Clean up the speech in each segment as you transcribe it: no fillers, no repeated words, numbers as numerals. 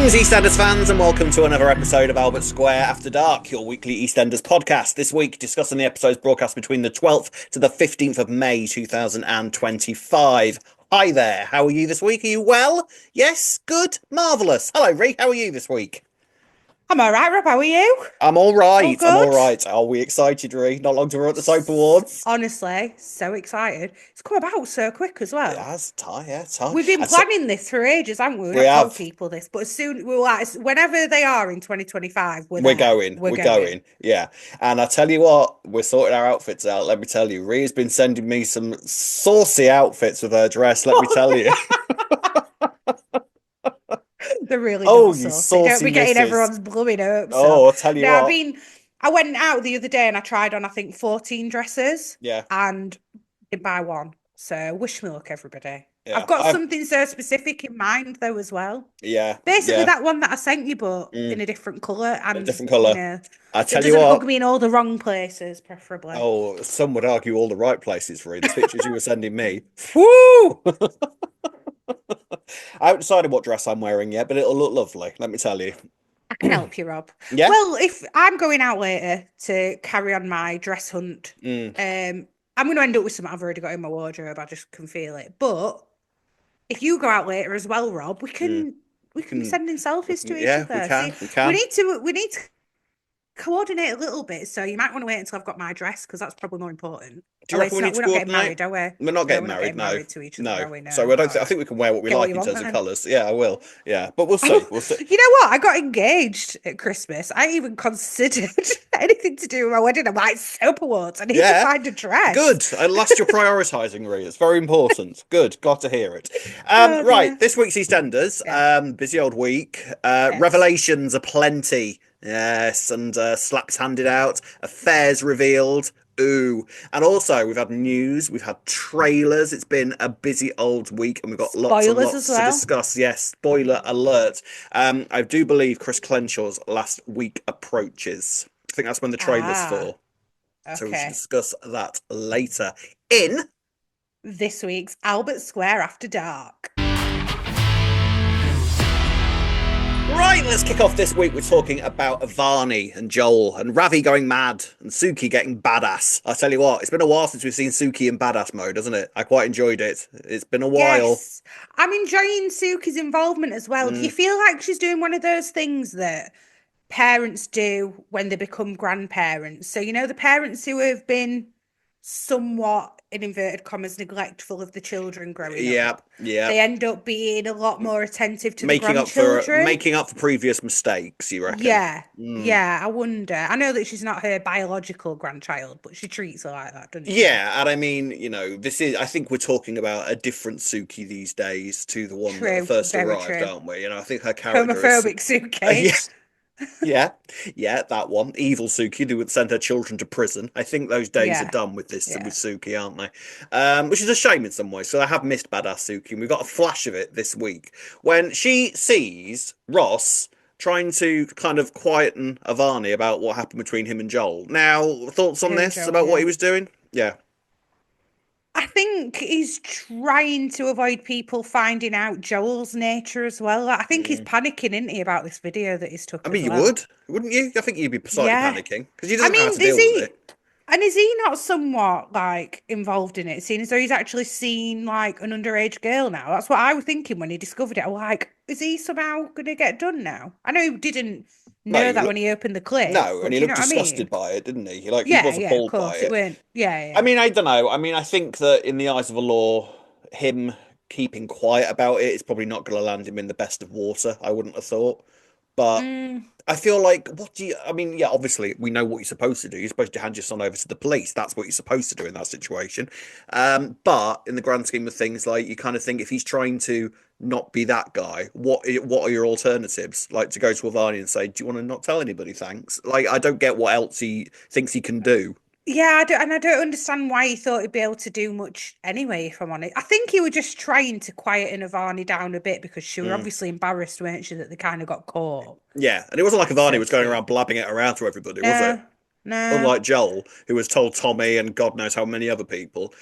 Greetings, EastEnders fans, and welcome to another episode of Albert Square After Dark, your weekly EastEnders podcast. This week, discussing the episodes broadcast between the 12th to the 15th of May 2025. Hi there, how are you this week? Are you well? Yes? Good? Marvellous. Hello, Ree, how are you this week? I'm all right, Rob. How are you? I'm all All right, I'm all good? right. Are we excited, Ree? Not long to we're at the Soap Awards. Honestly, so excited. It's come about so quick as It well. has, Ty, yeah, Ty. We've been And so, planning this for ages, haven't we? We've we not told have. people this, but as soon we were like, whenever they are in 2025, we're We're there. going, We're we're going. going, yeah. And I tell you what, we're sorting our outfits out. Let me tell you, Rhea's been sending me some saucy outfits with her dress. Let me tell you. They're really Oh, not you saucy. Don't saucy be getting missus. everyone's blooming hopes Oh, up. I'll tell you No, what. I went out the other day and I tried on, I think, 14 dresses Yeah, and didn't buy one. So wish me luck, everybody. I've yeah, got something so specific in mind though as well. yeah, Basically, yeah. that one that I sent you, but Mm, in a different colour, a and different colour. I that tell you doesn't bug what. me in all the wrong places, preferably. Oh, some would argue all the right places, Rhea. The pictures you were sending me. Woo! I haven't decided what dress I'm wearing yet, but it'll look lovely. Let me tell you. I can help you, Rob. Yeah. Well, if I'm going out later to carry on my dress hunt, Mm, I'm going to end up with something I've already got in my wardrobe. I just can feel it. But if you go out later as well, Rob, we mm. can we We can be can. sending We selfies can. to each Yeah, we other. can. See, We we can. need to we need to coordinate a little bit. So you might want to wait until I've got my dress because that's probably more important. Do Oh, you wait, reckon it's we need not. to We're not getting coordinate? married, are we? We're not No, getting we're not married, getting no. married to each other, No. are we? So No. I don't All think I right. think we can wear what we Get what like you in want terms of then. colours. Yeah, I will. Yeah. But we'll see. Oh, We'll see. you know what? I got engaged at Christmas. I even considered anything to do with my wedding. I'm like, soap awards. I need to Yeah. find a dress. Good. At last you're prioritising, Ree. It's very important. Good. Got to hear it. Oh Right. dear. This week's EastEnders. Yeah. Busy old week. Yes. Revelations aplenty. Yes. And slaps handed out. Affairs revealed. Ooh. And also, we've had news. We've had trailers. It's been a busy old week, and we've got lots and Spoilers as lots to well. discuss. Yes. Spoiler alert. I do believe Chris Clenshaw's last week approaches. I think that's when the trailer's Ah, for. So we should okay. discuss that later in. This week's Albert Square After Dark. Right, let's kick off this week. We're talking about Avani and Joel and Ravi going mad and Suki getting badass. I tell you what, it's been a while since we've seen Suki in badass mode, hasn't it? I quite enjoyed it. It's been a while. Yes. I'm enjoying Suki's involvement as well. Do you Mm, feel like she's doing one of those things that parents do when they become grandparents? So, the parents who have been somewhat, in inverted commas, neglectful of the children growing yeah, up, yeah. they end up being a lot more attentive to the Making up for grandchildren. making up for previous mistakes, you reckon? Yeah, Mm. yeah, I wonder. I know that she's not her biological grandchild, but she treats her like that, doesn't she? Yeah, and I mean, this is, I think we're talking about a different Suki these days to the one that True, first very arrived, true. aren't we? I think her character is, Homophobic yeah, Suki. yeah, yeah, that one. Evil Suki who would send her children to prison. I think those days are Yeah, done with this with yeah. Suki, aren't they? Which is a shame in some ways. So I have missed Badass Suki, and we got a flash of it this week when she sees Ross trying to kind of quieten Avani about what happened between him and Joel. Now, thoughts on Her and this Joel, about what he yeah. was doing? Yeah. I think he's trying to avoid people finding out Joel's nature as well. Like, I think he's Mm. panicking, isn't he, about this video that he's I took mean, as you well. would, wouldn't you? I think you'd be slightly Yeah. panicking because he I doesn't know how mean, to deal with it. is he not somewhat like involved in it, seeing as though he's actually seen like an underage girl now? That's what I was thinking when he discovered it. I was like, is he somehow gonna get done now? I know he didn't No, know that when he opened the clip, no, and but he do you looked know what I disgusted mean? by it, didn't he? He Yeah, was yeah, of appalled by course. It it. weren't. Yeah, I yeah. mean, I don't know. I mean, I think that in the eyes of the law, him keeping quiet about it is probably not going to land him in the best of water. I wouldn't have thought, but Mm, I feel like what do you? I mean, yeah, obviously we know what you're supposed to do. You're supposed to hand your son over to the police. That's what you're supposed to do in that situation. But in the grand scheme of things, like you kind of think if he's trying to not be that guy, what are your alternatives? Like to go to Avani and say, "Do you want to not tell anybody? Thanks." Like I don't get what else he thinks he can do. yeah, I don't understand why he thought he'd be able to do much anyway, if I'm honest. I think he was just trying to quieten Avani down a bit because she were Mm. obviously embarrassed, weren't she, that they kind of got caught, Yeah, and it wasn't like Avani so was to going around speak. blabbing it around to everybody, was it? No, no. Unlike Joel, who was told Tommy and God knows how many other people.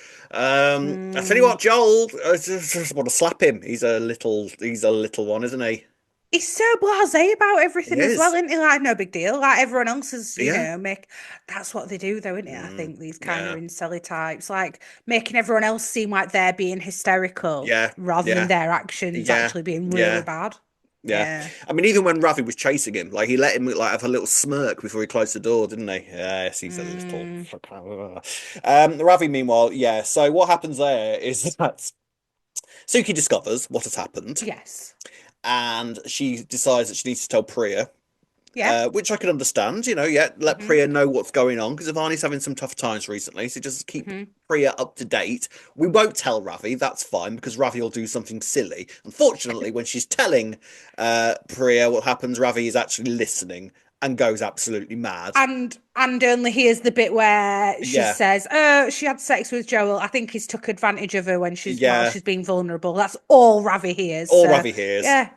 I tell you Mm, what, Joel, I just want to slap him. He's a little one, isn't he? He's so blasé about He everything as well, is. isn't he? Like, no big deal. Like everyone else is, Yeah. make that's what they do though, isn't it? I think these kind of Yeah. incelly types, like making everyone else seem like they're being hysterical Yeah. rather than Yeah. their actions Yeah. actually being really Yeah. bad. Yeah. Yeah. I mean, even when Ravi was chasing him, like he let him like have a little smirk before he closed the door, didn't he? Yes, he's a little. Mm, Ravi, meanwhile, yeah. So what happens there is that Suki discovers what has happened, yes. and she decides that she needs to tell Priya, Yeah. which I can understand. Yeah, let hmm Priya know what's going on because Avani's having some tough times recently. So just keep hmm Priya up to date. We won't tell Ravi, that's fine because Ravi will do something silly. Unfortunately, when she's telling Priya what happens, Ravi is actually listening and goes absolutely mad. And only here's the bit where she Yeah, says, "Oh, she had sex with Joel. I think he's took advantage of her when yeah, she's being vulnerable." That's all Ravi hears. all So Ravi hears. yeah,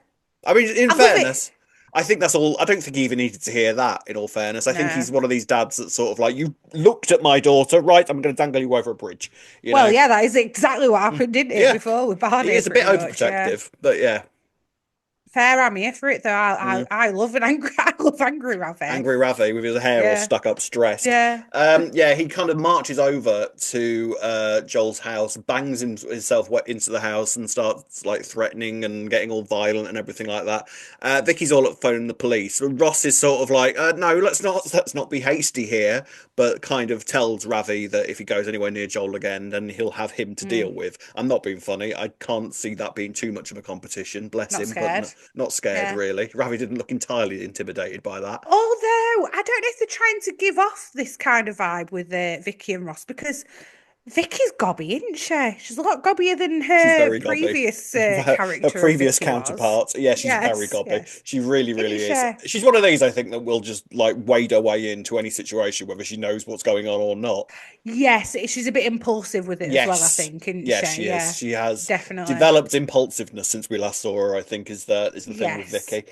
I mean, in I love it. fairness, I think that's all. I don't think he even needed to hear that. In all fairness, I think No. he's one of these dads that's sort of like, "You looked at my daughter, right? I'm going to dangle you over a bridge." You Well, know? yeah, that is exactly what happened, didn't it? Yeah, Before with he Barney, is a bit pretty much. Yeah. overprotective, but yeah, Fair, I'm here for it though. mm. I love an angry. I love angry Ravi. Angry Ravi with his hair all Yeah. stuck up, stressed. Yeah. Yeah, he kind of marches over to Joel's house, bangs himself into the house, and starts like threatening and getting all violent and everything like that. Vicky's all up phoning the police. Ross is sort of like, no, let's not be hasty here, but kind of tells Ravi that if he goes anywhere near Joel again, then he'll have him to deal Mm, with. I'm not being funny. I can't see that being too much of a competition. Bless not him, but scared. not scared Yeah. really. Ravi didn't look entirely intimidated by that. Although I don't know if they're trying to give off this kind of vibe with Vicky and Ross because Vicky's gobby, isn't she? She's a lot gobbier than She's her very gobby. previous Her character of previous Vicky was. counterpart, yeah, she's very Yes, gobby. yes. She really, Isn't really is. she? She's one of these, I think, that will just like wade her way into any situation, whether she knows what's going on or not. Yes, she's a bit impulsive with it as well, I Yes, think, isn't yes, she? she is. Yeah, She has definitely. developed impulsiveness since we last saw her. I think is the thing with Yes, Vicky.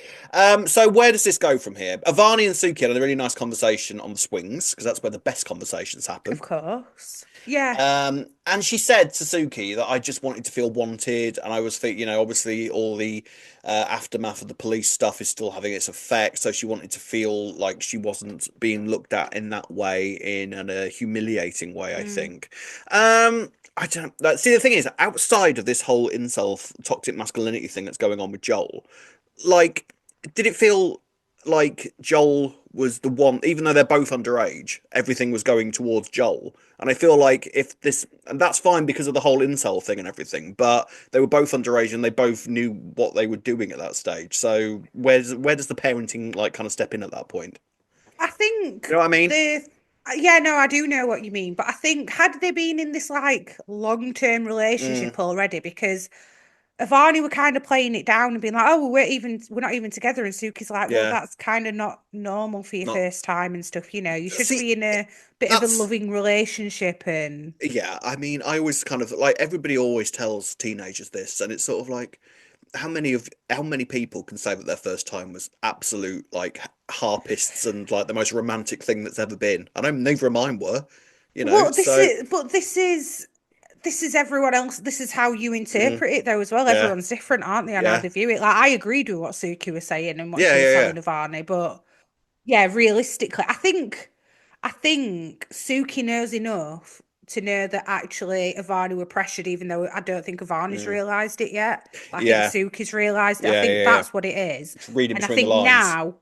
So where does this go from here? Avani and Suki had a really nice conversation on the swings because that's where the best conversations happen. of course. Yeah. And she said to Suki that I just wanted to feel wanted, and I was, obviously all the aftermath of the police stuff is still having its effect, so she wanted to feel like she wasn't being looked at in that way, in a humiliating way, I Mm. think. I don't like, see the thing is, outside of this whole incel toxic masculinity thing that's going on with Joel, like, did it feel like Joel was the one, even though they're both underage, everything was going towards Joel. And I feel like if this, and that's fine because of the whole incel thing and everything, but they were both underage and they both knew what they were doing at that stage. So where does the parenting like kind of step in at that point? I think You know what I mean? the yeah, no, I do know what you mean, but I think had they been in this like long-term Mm, relationship already, because Avani were kind of playing it down and being like, "Oh, we're not even together," and Suki's like, "Well, yeah. that's kind of not normal for your Not first time and stuff. You should see be in a bit of a that's loving relationship and." yeah, I mean, I always kind of like everybody always tells teenagers this, and it's sort of like how many people can say that their first time was absolute like harpists and like the most romantic thing that's ever been? I know neither of mine were, Well, so this is everyone else. This is how you mm, interpret it, though, as well. yeah, Everyone's different, aren't they, on how yeah, they view it? Like, I agreed with what Suki was saying and what yeah, she was yeah, yeah, telling Avani, but yeah, realistically, I think Suki knows enough to know that actually Avani were pressured, even though I don't think Avani's mm, realised it yet. But I think yeah, Suki's realised it. I yeah, think yeah, yeah. that's what it is. Just reading And I between the think lines. now,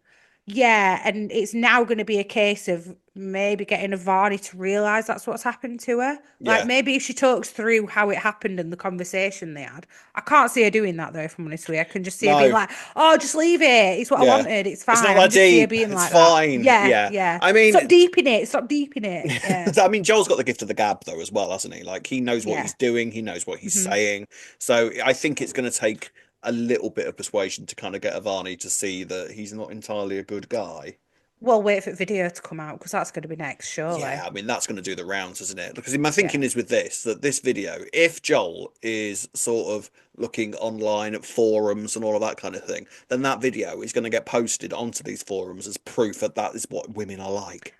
yeah, and it's now going to be a case of maybe getting Avani to realise that's what's happened to her. Like Yeah, maybe if she talks through how it happened and the conversation they had. I can't see her doing that though, if I'm honest with you. I can just see her being no, like, "Oh, just leave it. It's what I yeah, wanted. It's it's not fine." I can that just see her deep. being It's like that. fine. Yeah, Yeah, yeah. I Stop mean, deep in it. Stop deep in it. Yeah, I mean, Joel's got the gift of the gab though as well, hasn't he? Like he knows what yeah. he's doing, he knows what he's hmm saying. So I think it's going to take a little bit of persuasion to kind of get Avani to see that he's not entirely a good guy. We'll wait for the video to come out because that's going to be next, Yeah, surely. I mean that's going to do the rounds, isn't it? Because my Yeah. thinking is with this that this video, if Joel is sort of looking online at forums and all of that kind of thing, then that video is going to get posted onto these forums as proof that that is what women are like.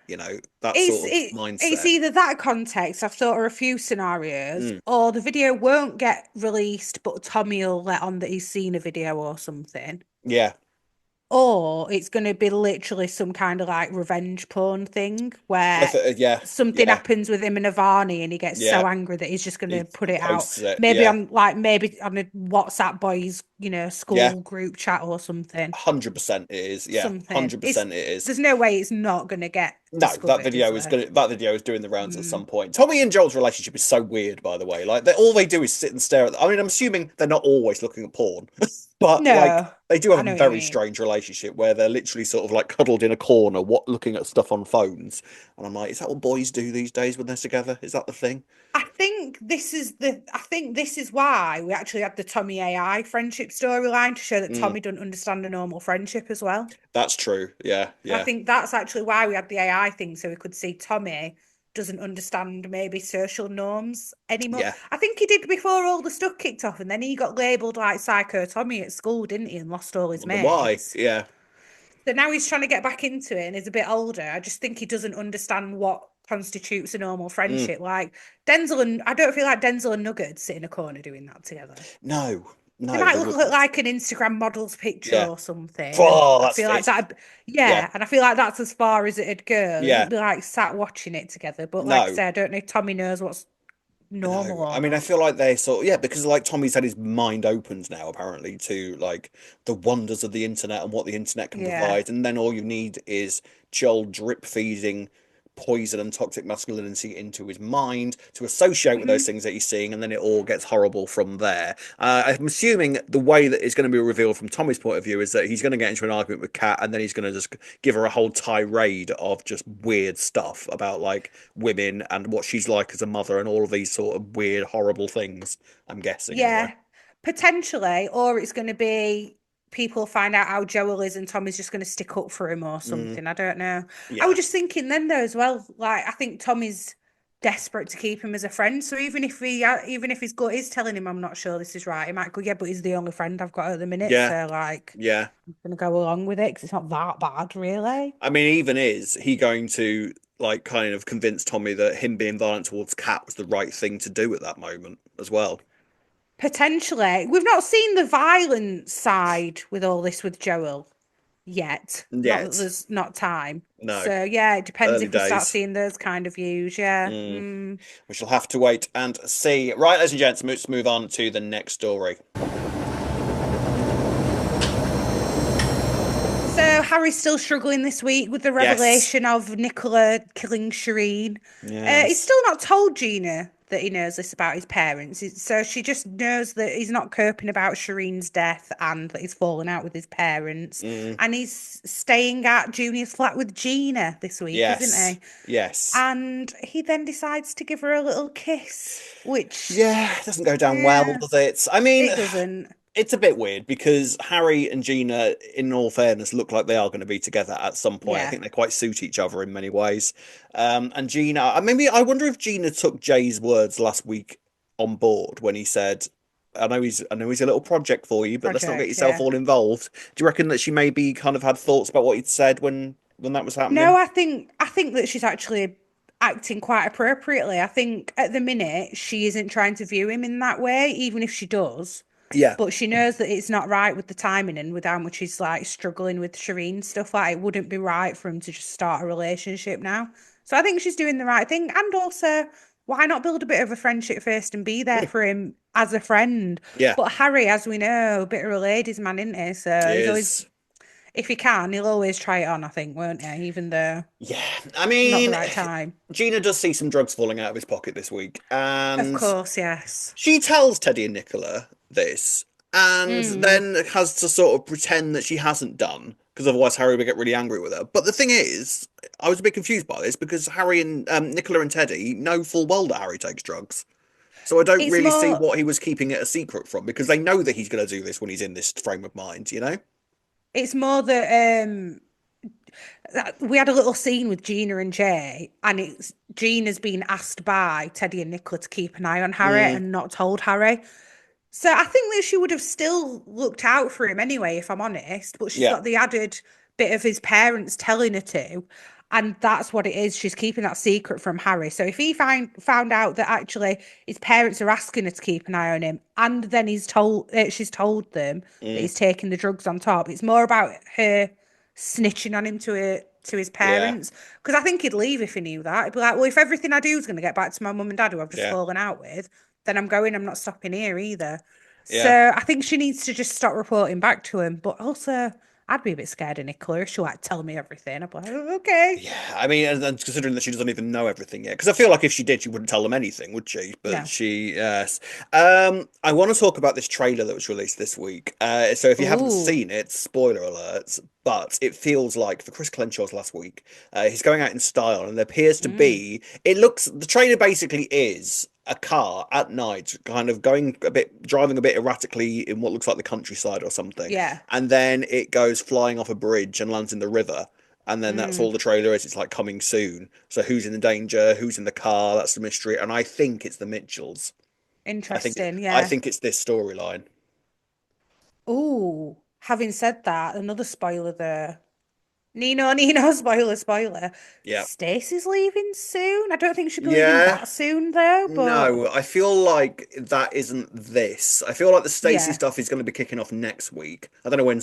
That It's sort of it, it's mindset. either that context, I've thought of a few scenarios, Mm, or the video won't get released, but Tommy will let on that he's seen a video or something. yeah. or it's going to be literally some kind of like revenge porn thing where Yeah, something yeah, happens with him and Avani and he gets yeah. so angry that he's just going to He put it out. posts it. Yeah, Maybe on a WhatsApp boys, yeah. school group chat or something. 100% it is. Yeah, Something. It's 100% it is. There's no way it's not going to get No, that discovered, is video is there? gonna. That video is doing the rounds at Mm. some point. Tommy and Joel's relationship is so weird, by the way. Like, all they do is sit and stare at. I mean, I'm assuming they're not always looking at porn, but like, No, they do have I a know what you very mean. strange relationship where they're literally sort of like cuddled in a corner, looking at stuff on phones. And I'm like, is that what boys do these days when they're together? Is that the thing? I think this is why we actually had the Tommy AI friendship storyline to show that Mm, Tommy doesn't understand a normal friendship as well. that's true. Yeah, I yeah, think that's actually why we had the AI thing, so we could see Tommy doesn't understand maybe social norms anymore. yeah. I think he did before all the stuff kicked off, and then he got labelled like Psycho Tommy at school, didn't he? And lost all his Wonder why? mates. Yeah. So now he's trying to get back into it and he's a bit older. I just think he doesn't understand what constitutes a normal Mm, friendship. Like Denzel and I don't feel like Denzel and Nugget sit in a corner doing that together. no, They no, might they look wouldn't. like an Instagram model's picture Yeah. or something. And Oh, I that's feel like it. that, Yeah, yeah. And I feel like that's as far as it'd go. They yeah. wouldn't be like sat watching it together. But like I No. say, I don't know if Tommy knows what's normal No, I or mean, I not. feel like they sort of, yeah, because like Tommy's had his mind opened now, apparently, to like the wonders of the internet and what the internet can Yeah. provide. And then all you need is Joel drip feeding poison and toxic masculinity into his mind to associate with those Hmm. things that he's seeing, and then it all gets horrible from there. I'm assuming the way that it's going to be revealed from Tommy's point of view is that he's going to get into an argument with Kat, and then he's going to just give her a whole tirade of just weird stuff about like women and what she's like as a mother and all of these sort of weird, horrible things. I'm guessing anyway. Yeah, potentially, or it's going to be people find out how Joel is and Tommy's just going to stick up for him or Mm, something. I don't know. I yeah, was just thinking then though as well, like I think Tommy's desperate to keep him as a friend. So even if his gut is telling him I'm not sure this is right, he might go, yeah, but he's the only friend I've got at the minute. yeah, So like yeah. I'm gonna go along with it because it's not that bad, really. I mean, even is he going to like kind of convince Tommy that him being violent towards Kat was the right thing to do at that moment as well? Potentially. We've not seen the violent side with all this with Joel yet. Not that Yet, there's not time. no, So yeah, it depends early if we start days. seeing those kind of views. Yeah. Mm. Mm. We shall have to wait and see. Right, ladies and gents, let's move on to the next story. So Harry's still struggling this week with the Yes, revelation of Nicola killing Shireen. He's yes. still not told Gina that he knows this about his parents. So she just knows that he's not coping about Shireen's death and that he's fallen out with his parents. Mm, And he's staying at Junior's flat with Gina this week, isn't yes, he? yes. And he then decides to give her a little kiss, which, Yeah, it doesn't go down well, yeah, does it? I mean, it doesn't. it's a bit weird because Harry and Gina, in all fairness, look like they are going to be together at some point. I Yeah. think they quite suit each other in many ways. And Gina, maybe I wonder if Gina took Jay's words last week on board when he said, I know he's a little project for you, but let's not get Project, yourself yeah. all involved." Do you reckon that she maybe kind of had thoughts about what he'd said when that was No, happening? I think that she's actually acting quite appropriately. I think at the minute she isn't trying to view him in that way, even if she does. Yeah. But she knows that it's not right with the timing and with how much he's like struggling with Shireen stuff. Like it wouldn't be right for him to just start a relationship now. So I think she's doing the right thing. And also, why not build a bit of a friendship first and be there Mm, for him as a friend? yeah, But Harry, as we know, a bit of a ladies' man, isn't he? it So he's always, is. if he can, he'll always try it on, I think, won't he? Even though Yeah. I not the mean, right time. Gina does see some drugs falling out of his pocket this week, Of and course, yes. she tells Teddy and Nicola this, and Mm. then has to sort of pretend that she hasn't done, because otherwise Harry would get really angry with her. But the thing is, I was a bit confused by this because Harry and Nicola and Teddy know full well that Harry takes drugs. So I don't It's really see more, what he was keeping it a secret from because they know that he's going to do this when he's in this frame of mind, you know? it's more that we had a little scene with Gina and Jay, and it's Gina's been asked by Teddy and Nicola to keep an eye on Harry Mm, and not told Harry. So I think that she would have still looked out for him anyway, if I'm honest, but she's yeah. got the added bit of his parents telling her to. And that's what it is. She's keeping that secret from Harry. So if he found out that actually his parents are asking her to keep an eye on him, and then she's told them that Mm, he's taking the drugs on top, it's more about her snitching on him to his yeah, parents. Because I think he'd leave if he knew that. He'd be like, well, if everything I do is going to get back to my mum and dad who I've just yeah, fallen out with, then I'm going. I'm not stopping here either. yeah. So I think she needs to just stop reporting back to him. But also, I'd be a bit scared of Nicola if she like tell me everything. I'd be like, "Oh, okay. Yeah, I mean, and considering that she doesn't even know everything yet, because I feel like if she did, she wouldn't tell them anything, would she? But No. she, yes. I want to talk about this trailer that was released this week. So if you haven't Ooh. seen it, spoiler alerts, but it feels like for Chris Clenshaw's last week, he's going out in style, and there appears to Mm. be. It looks the trailer basically is a car at night, kind of driving a bit erratically in what looks like the countryside or something, Yeah. and then it goes flying off a bridge and lands in the river. And then that's Mm. all the trailer is. It's like coming soon. So who's in the danger? Who's in the car? That's the mystery. And I think it's the Mitchells. Interesting. I Yeah. think it's this storyline. Ooh. Having said that, another spoiler there. Nino, spoiler. Yeah. Stacey's leaving soon. I don't think she'll be leaving Yeah. that soon though, but No, I feel like that isn't this. I feel like the Stacey yeah. stuff is going to be kicking off next week. I don't know when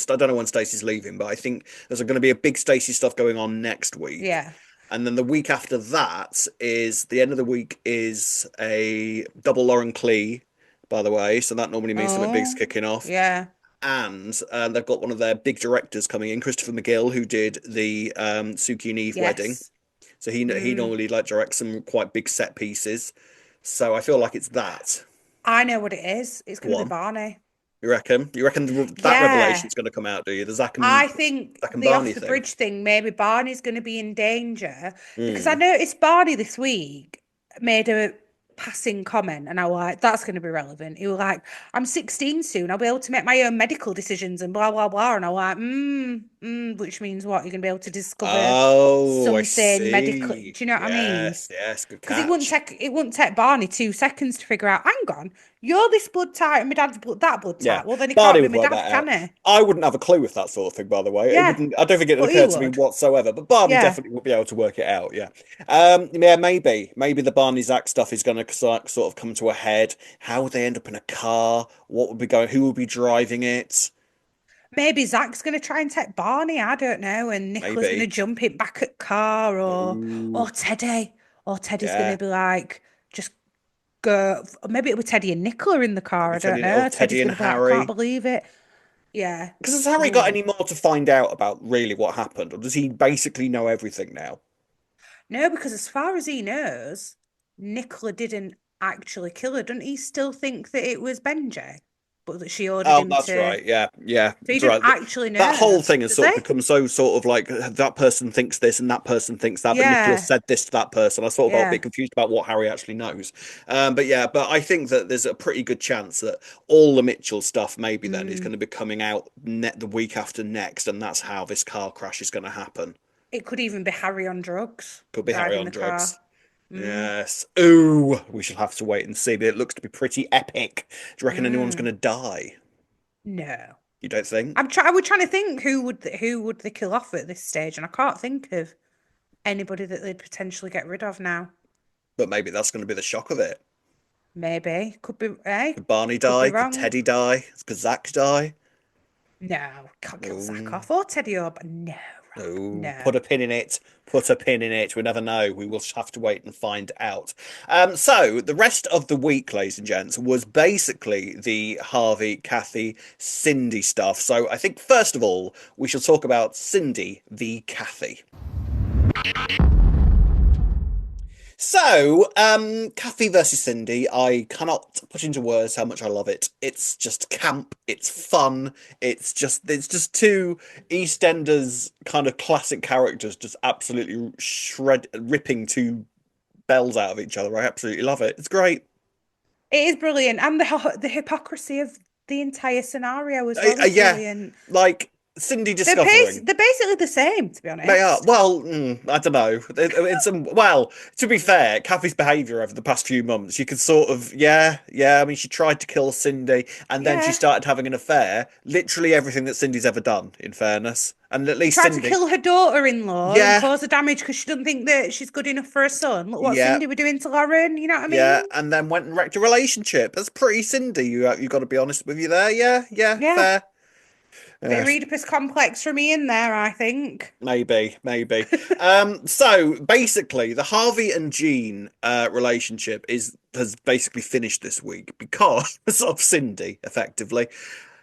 Stacey's leaving, but I think there's going to be a big Stacey stuff going on next week. Yeah. And then the week after that is the end of the week is a double Lauren Clee, by the way. So that normally means something big's Oh, kicking off. yeah. And they've got one of their big directors coming in, Christopher McGill, who did the Suki and Eve wedding. Yes. So he Mm. normally like directs some quite big set pieces. So I feel like it's that. I know what it is. It's going Go to be on, Barney. you reckon? You reckon that Yeah. revelation's going to come out? Do you? The I think Zach and the Barney off the thing. bridge thing, maybe Barney's going to be in danger because I Mm. noticed Barney this week made a passing comment and I was like, that's going to be relevant. He was like, I'm 16 soon. I'll be able to make my own medical decisions and blah, blah, blah. And I was like, which means what? You're going to be able to discover Oh, I something medical. Do see. you know what I mean? Yes, yes, good Because catch. it wouldn't take Barney 2 seconds to figure out, hang on, you're this blood type and my dad's that blood Yeah, type. Well, then he Barney can't be would my work dad, that can out. he? I wouldn't have a clue with that sort of thing, by the way. It Yeah, wouldn't. I don't think it but he occurred to me would. whatsoever. But Barney Yeah. definitely would be able to work it out. Yeah. Yeah, maybe the Barney Zach stuff is going to sort of come to a head. How would they end up in a car? What would be going? Who would be driving it? Maybe Zach's going to try and take Barney, I don't know, and Nicola's going to Maybe. jump it back at car Ooh, or Teddy. Or Teddy's going yeah. to be like, just go. Or maybe it'll be Teddy and Nicola in the car. Maybe I don't Or know. Teddy Teddy's and going to be like, I can't Harry. believe it. Yeah. Because has Harry got Ooh. any more to find out about really what happened, or does he basically know everything now? No, because as far as he knows, Nicola didn't actually kill her. Doesn't he still think that it was Benji? But that she ordered Oh, him that's to. right. Yeah, yeah, So he that's didn't right. actually That whole know, thing has does sort of he? become so sort of like that person thinks this and that person thinks that, but Nicholas Yeah. said this to that person. I sort of got a Yeah. bit confused about what Harry actually knows. But yeah, but I think that there's a pretty good chance that all the Mitchell stuff maybe then is Mm. going to be coming out the week after next, and that's how this car crash is going to happen. It could even be Harry on drugs Could be Harry driving on the drugs. car. Mm, Yes. Ooh, we shall have to wait and see, but it looks to be pretty epic. Do you reckon anyone's going mm. to die? No. You don't think? We're trying to think who would they kill off at this stage, and I can't think of anybody that they'd potentially get rid of now. But maybe that's going to be the shock of it. Maybe. Could be Could Barney could be die? Could wrong. Teddy die? Could Zach die? No, can't kill Zach No, off or Teddy up. No, Rob. no. No. Put a pin in it. Put a pin in it. We never know. We will have to wait and find out. So the rest of the week, ladies and gents, was basically the Harvey, Kathy, Cindy stuff. So I think first of all, we shall talk about Cindy v. Kathy. So, Kathy versus Cindy, I cannot put into words how much I love it. It's just camp, it's fun, it's just two EastEnders kind of classic characters just absolutely ripping two bells out of each other. I absolutely love it. It's great. It is brilliant, and the hypocrisy of the entire scenario as well is Yeah, brilliant. like Cindy discovering. They're basically the same, to be They are. honest. Well, I don't know. Well, to be fair, Kathy's behaviour over the past few months, you could sort of, yeah, yeah. I mean, she tried to kill Cindy, and then she Yeah. started having an affair. Literally everything that Cindy's ever done, in fairness. And at least Tried to Cindy, kill her daughter-in-law and yeah, cause her damage because she doesn't think that she's good enough for her son. Look what yeah, Cindy were doing to Lauren. You know what I yeah, mean? and then went and wrecked a relationship. That's pretty Cindy. You got to be honest with you there. Yeah, yeah, Yeah. fair. Bit Yeah, of Oedipus complex from me in there, I think. maybe, maybe. So basically, the Harvey and Jean relationship is has basically finished this week because of Cindy, effectively.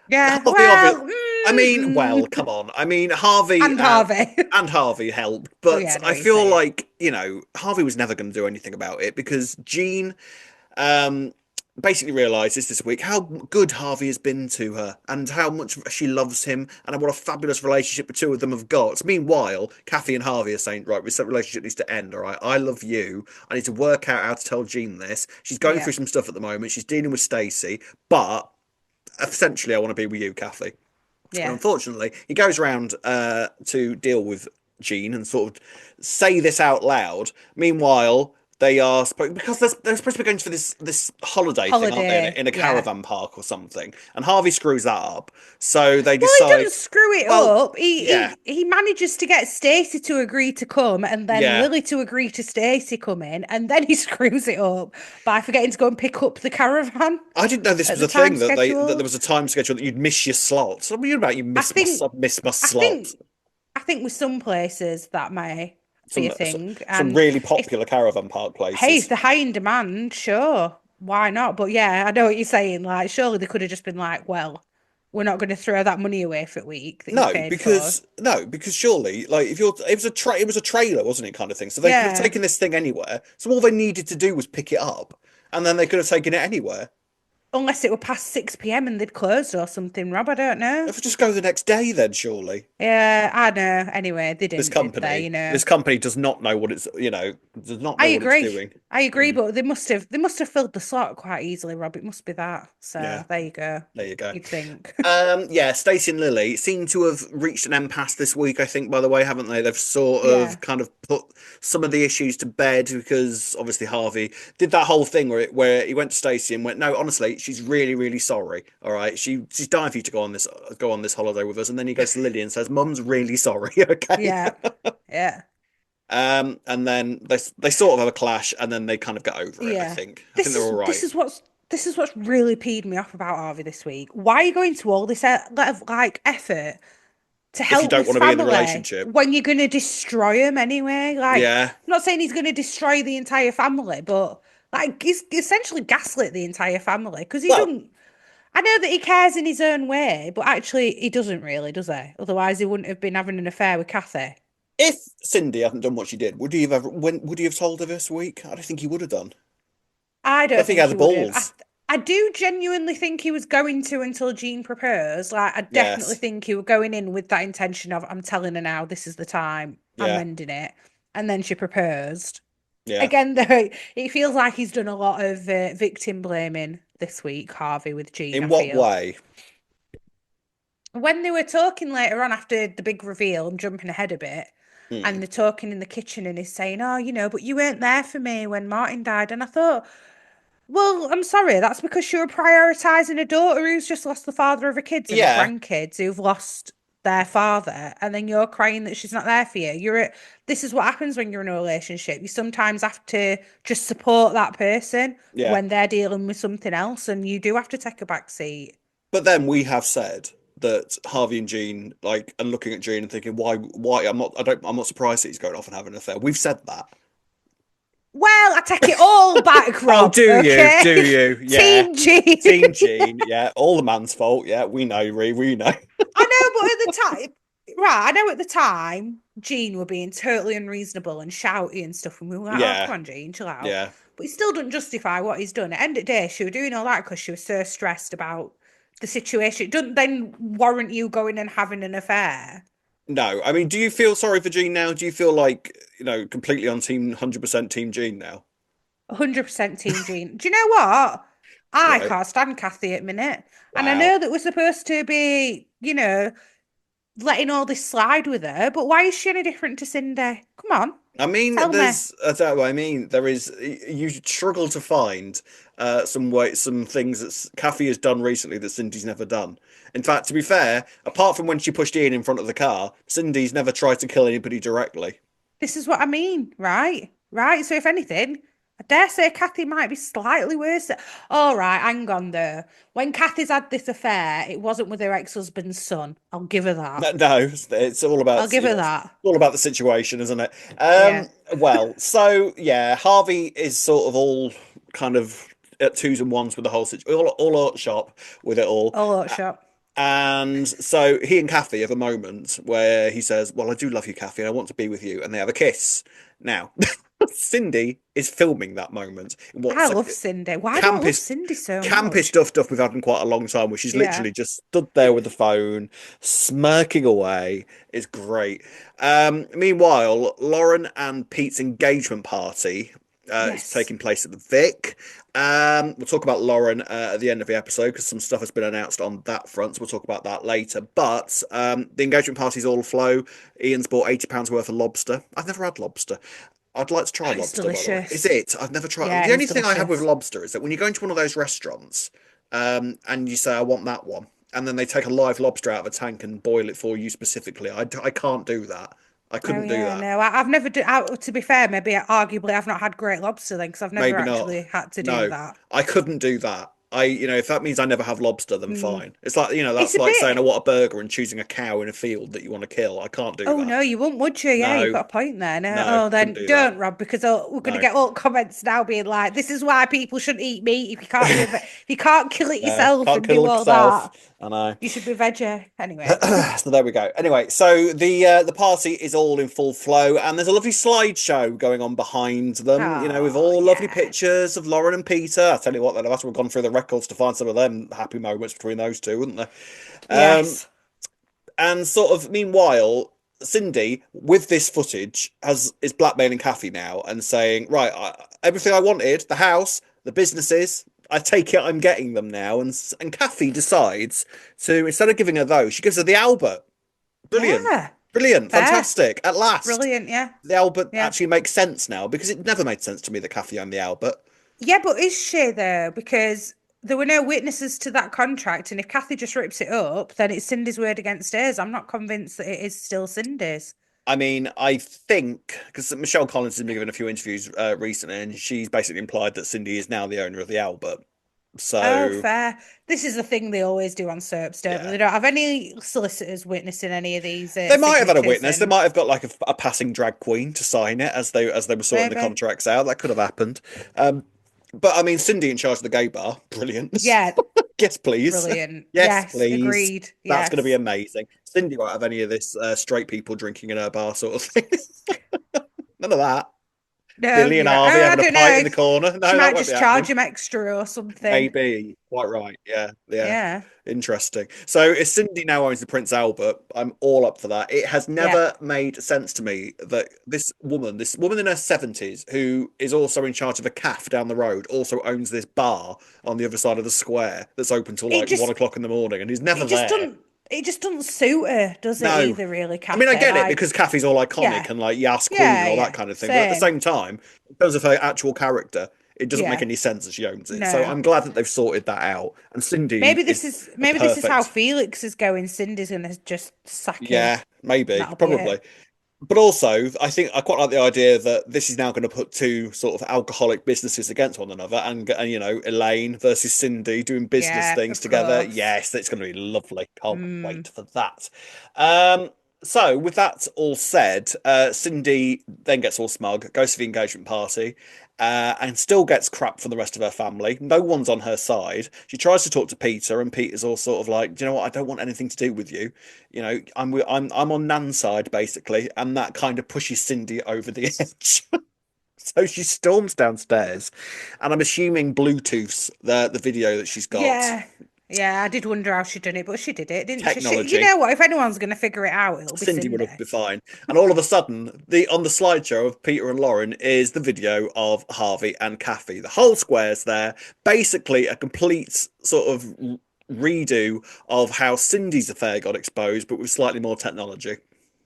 Yeah. Harvey, obviously. Well, I mean, well, come on. I mean, Harvey and Harvey. and Harvey helped, Oh but yeah, I know I what you're feel saying. like Harvey was never going to do anything about it because Jean um basically realizes this week how good Harvey has been to her and how much she loves him and what a fabulous relationship the two of them have got. Meanwhile, Kathy and Harvey are saying, right, this relationship needs to end, all right? I love you. I need to work out how to tell Jean this. She's going Yeah. through some stuff at the moment. She's dealing with Stacey, but essentially I want to be with you, Kathy. And Yeah. unfortunately, he goes around to deal with Jean and sort of say this out loud. Meanwhile, they are supposed because they're supposed to be going for this holiday thing, aren't they? Holiday. In a Yeah. caravan park or something. And Harvey screws that up. So they Well, he decide, doesn't screw it well, up. yeah, He manages to get Stacey to agree to come and then yeah. Lily to agree to Stacey coming, and then he screws it up by forgetting to go and pick up the caravan I didn't know this at was the a time thing that there scheduled. was a time schedule that you'd miss your slots. What are you about? You I I think miss my I slot. think I think with some places that may be a thing. Some And really if popular caravan park hey, if places. they're high in demand, sure, why not? But yeah, I know what you're saying. Like, surely they could have just been like, well, we're not going to throw that money away for a week that you've paid for. No, because surely, like, if you're, it was a trailer, wasn't it, kind of thing. So they could have Yeah. taken this thing anywhere. So all they needed to do was pick it up, and then they could have taken it anywhere. Unless it were past 6 p.m. and they'd closed or something, Rob. I don't know. If we just go the next day, then surely Yeah, I know. Anyway, they didn't, did they? You know. this company does not know what it's, does not I know what it's agree. doing. I agree, Mm, but they must have filled the slot quite easily, Rob. It must be that. yeah, So there you go. there you go. You'd think. Yeah, Stacey and Lily seem to have reached an impasse this week, I think, by the way, haven't they? They've sort Yeah. of kind of put some of the issues to bed because obviously Harvey did that whole thing where he went to Stacey and went, no, honestly, she's really, really sorry. All right. She's dying for you to go on this holiday with us. And then he goes to Lily and says, Mum's really sorry, okay? Yeah. Yeah. And then they sort of have a clash and then they kind of get over it, I Yeah. think. I think This they're is all this right. is what's this is what's really peed me off about Harvey this week. Why are you going to all this like effort to If you help don't this want to be in the family relationship. when you're going to destroy them anyway? Like, Yeah. I'm not saying he's going to destroy the entire family, but like he's essentially gaslit the entire family because he Well, doesn't. I know that he cares in his own way, but actually he doesn't really, does he? Otherwise, he wouldn't have been having an affair with Kathy. if Cindy hadn't done what she did, would you have told her this week? I don't think he would have done. I I don't don't think he think had he the would have. balls. I do genuinely think he was going to until Jean proposed. Like, I definitely Yes. think he was going in with that intention of, I'm telling her now, this is the time, I'm Yeah. ending it. And then she proposed. Yeah. Again, though, it feels like he's done a lot of victim blaming this week, Harvey, with Jean, I In what feel. way? When they were talking later on after the big reveal, I'm jumping ahead a bit, Hmm. and they're talking in the kitchen and he's saying, oh, but you weren't there for me when Martin died. And I thought, well, I'm sorry, that's because you were prioritising a daughter who's just lost the father of her kids and her Yeah. grandkids who've lost their father, and then you're crying that she's not there for you. This is what happens when you're in a relationship. You sometimes have to just support that person Yeah. when they're dealing with something else, and you do have to take a back seat. But then we have said that Harvey and Jean, like, and looking at Jean and thinking, why? I'm not surprised that he's going off and having an affair. We've said that. Well, I take it all back, Oh, Rob, okay? Do you? Yeah. Team G. Team Jean. Yeah. All the man's fault. Yeah. We know, we know. I know, but at the time, right, I know at the time, Jean were being totally unreasonable and shouty and stuff, and we were like, oh, Yeah. come on, Jean, chill out. Yeah. But he still doesn't justify what he's done. At the end of the day, she was doing all that because she was so stressed about the situation. It doesn't then warrant you going and having an affair. No. I mean, do you feel sorry for Jean now? Do you feel like, completely on team 100% team Jean now? 100% Team Jean. Do you know what? I Right. can't stand Kathy at the minute. And I Wow. know that we're supposed to be, letting all this slide with her, but why is she any different to Cindy? Come on, I mean, tell me. that's what I mean. There is, you struggle to find some things that Kathy has done recently that Cindy's never done. In fact, to be fair, apart from when she pushed Ian in front of the car, Cindy's never tried to kill anybody directly. This is what I mean, right? Right. So if anything, I dare say Kathy might be slightly worse. All right, hang on though. When Kathy's had this affair, it wasn't with her ex-husband's son. I'll give her that. No, no, it's all I'll about give her that. it's all about the situation, isn't it? Yeah. Well, so yeah, Harvey is sort of all kind of at twos and ones with the whole situation, all out shop with it all. All out shop. And so he and Kathy have a moment where he says, "Well, I do love you, Kathy, and I want to be with you," and they have a kiss. Now, Cindy is filming that moment in I what's love Cindy. Why do I love campest Cindy so campest much? stuff we've had in quite a long time, where she's Yeah. literally just stood there with the phone, smirking away. It's great. Meanwhile, Lauren and Pete's engagement party is Yes. taking place at the Vic. We'll talk about Lauren at the end of the episode because some stuff has been announced on that front, so we'll talk about that later. But the engagement party's all flow. Ian's bought £80 worth of lobster. I've never had lobster. I'd like to try It's lobster, by the way. Is delicious. it? I've never tried. Yeah, The it's only thing I have with delicious. lobster is that when you go into one of those restaurants, and you say, I want that one, and then they take a live lobster out of a tank and boil it for you specifically. I can't do that. I Oh couldn't do yeah, that. no, I've never do. To be fair, maybe arguably I've not had great lobster then because I've never Maybe not. actually had to do No, that. I couldn't do that. If that means I never have lobster, then Mm. fine. It's like, It's that's a like saying I bit. want a burger and choosing a cow in a field that you want to kill. I can't do Oh that. no, you wouldn't, would you? Yeah, you've No, got a point there. No, no, oh couldn't then do that. don't, Rob, because we're gonna No, get all comments now being like, "This is why people shouldn't eat meat if you can't if you can't kill it no, yourself can't and do kill all yourself. that. I know. You should be veggie." Anyway. So there we go. Anyway, so the party is all in full flow, and there's a lovely slideshow going on behind them. With Oh all lovely yeah. pictures of Lauren and Peter. I tell you what, they'd have to have gone through the records to find some of them happy moments between those two, wouldn't they? Um, Yes. and sort of meanwhile, Cindy, with this footage, is blackmailing Kathy now and saying, "Right, everything I wanted, the house, the businesses, I take it I'm getting them now." And Kathy decides to, instead of giving her those, she gives her the Albert. Brilliant, Yeah. brilliant, Fair. fantastic. At last, Brilliant. Yeah. the Albert Yeah. actually makes sense now because it never made sense to me that Kathy owned the Albert. Yeah, but is she though? Because there were no witnesses to that contract, and if Kathy just rips it up, then it's Cindy's word against hers. I'm not convinced that it is still Cindy's. I mean, I think because Michelle Collins has been given a few interviews recently, and she's basically implied that Cindy is now the owner of the Albert. Oh, So fair. This is the thing they always do on soaps, don't they? yeah, They don't have any solicitors witnessing any of these they might have had a signatures, witness. They and might have got like a passing drag queen to sign it as they were sorting the maybe. contracts out. That could have happened. Um, but I mean, Cindy in charge of the gay bar, brilliant. Yeah, Yes, please. brilliant. Yes, Yes, please. agreed. That's going to be Yes. amazing. Cindy won't have any of this straight people drinking in her bar sort of thing. None of that. No, Billy and you're right. Harvey Oh, I having a don't pint in know. the corner. She No, that might won't be just charge happening. him extra or something. Maybe. Quite right. Yeah. Yeah. Yeah. Interesting. So if Cindy now owns the Prince Albert, I'm all up for that. It has Yeah. never made sense to me that this woman in her 70s, who is also in charge of a cafe down the road, also owns this bar on the other side of the square that's open till It like one just o'clock in the morning and is never it just there. doesn't it just doesn't suit her, does it No. either, really, I mean, I Kathy? get it Like, because Kathy's all iconic yeah. and like Yas Queen and Yeah, all that yeah. kind of thing. But at the Same. same time, in terms of her actual character, it doesn't make Yeah. any sense that she owns it. So No. I'm glad that they've sorted that out. And Cindy is a Maybe this is how perfect. Felix is going. Cindy's gonna just sack him. Yeah, maybe, That'll be probably. it. But also, I think I quite like the idea that this is now going to put two sort of alcoholic businesses against one another, and Elaine versus Cindy doing business Yeah, things of together. course. Yes, that's going to be lovely. Can't wait Mm. for that. Um, so with that all said, Cindy then gets all smug, goes to the engagement party, and still gets crap from the rest of her family. No one's on her side. She tries to talk to Peter, and Peter's all sort of like, "Do you know what? I don't want anything to do with you. I'm on Nan's side basically," and that kind of pushes Cindy over the edge. So she storms downstairs, and I'm assuming Bluetooths the video that she's got. Yeah. Yeah, I did wonder how she'd done it, but she did it, didn't she? You Technology. know what? If anyone's gonna figure it out, it'll be Cindy would Cindy. have been fine. And all of a sudden, the on the slideshow of Peter and Lauren is the video of Harvey and Kathy. The whole square's there. Basically, a complete sort of redo of how Cindy's affair got exposed, but with slightly more technology.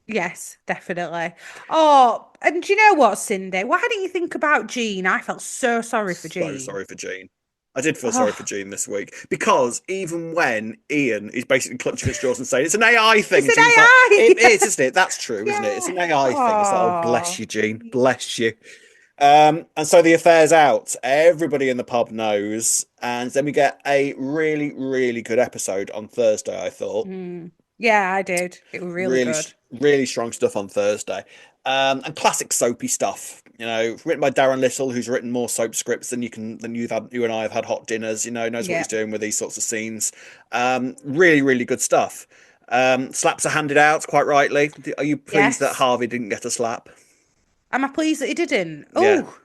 Yes, definitely. Oh, and do you know what, Cindy? Why didn't you think about Jean? I felt so sorry for So Jean. sorry for Jean. I did feel sorry for Oh, Jean this week because even when Ian is basically clutching at straws and saying it's an AI thing, it's and an Jean's like, AI. it is, isn't it? That's true, isn't it? It's Yeah. an AI thing. It's like, oh, bless Oh. you, Jean, bless you. And so the affair's out. Everybody in the pub knows, and then we get a really, really good episode on Thursday. I thought Mm. Yeah, I did. It was really really, good. really strong stuff on Thursday, and classic soapy stuff. You know, written by Darren Little, who's written more soap scripts than you and I have had hot dinners. You know, knows what he's Yeah. doing with these sorts of scenes. Really, really good stuff. Slaps are handed out quite rightly. Are you pleased that Yes. Harvey didn't get a slap? Am I pleased that he didn't? Yeah. Oh,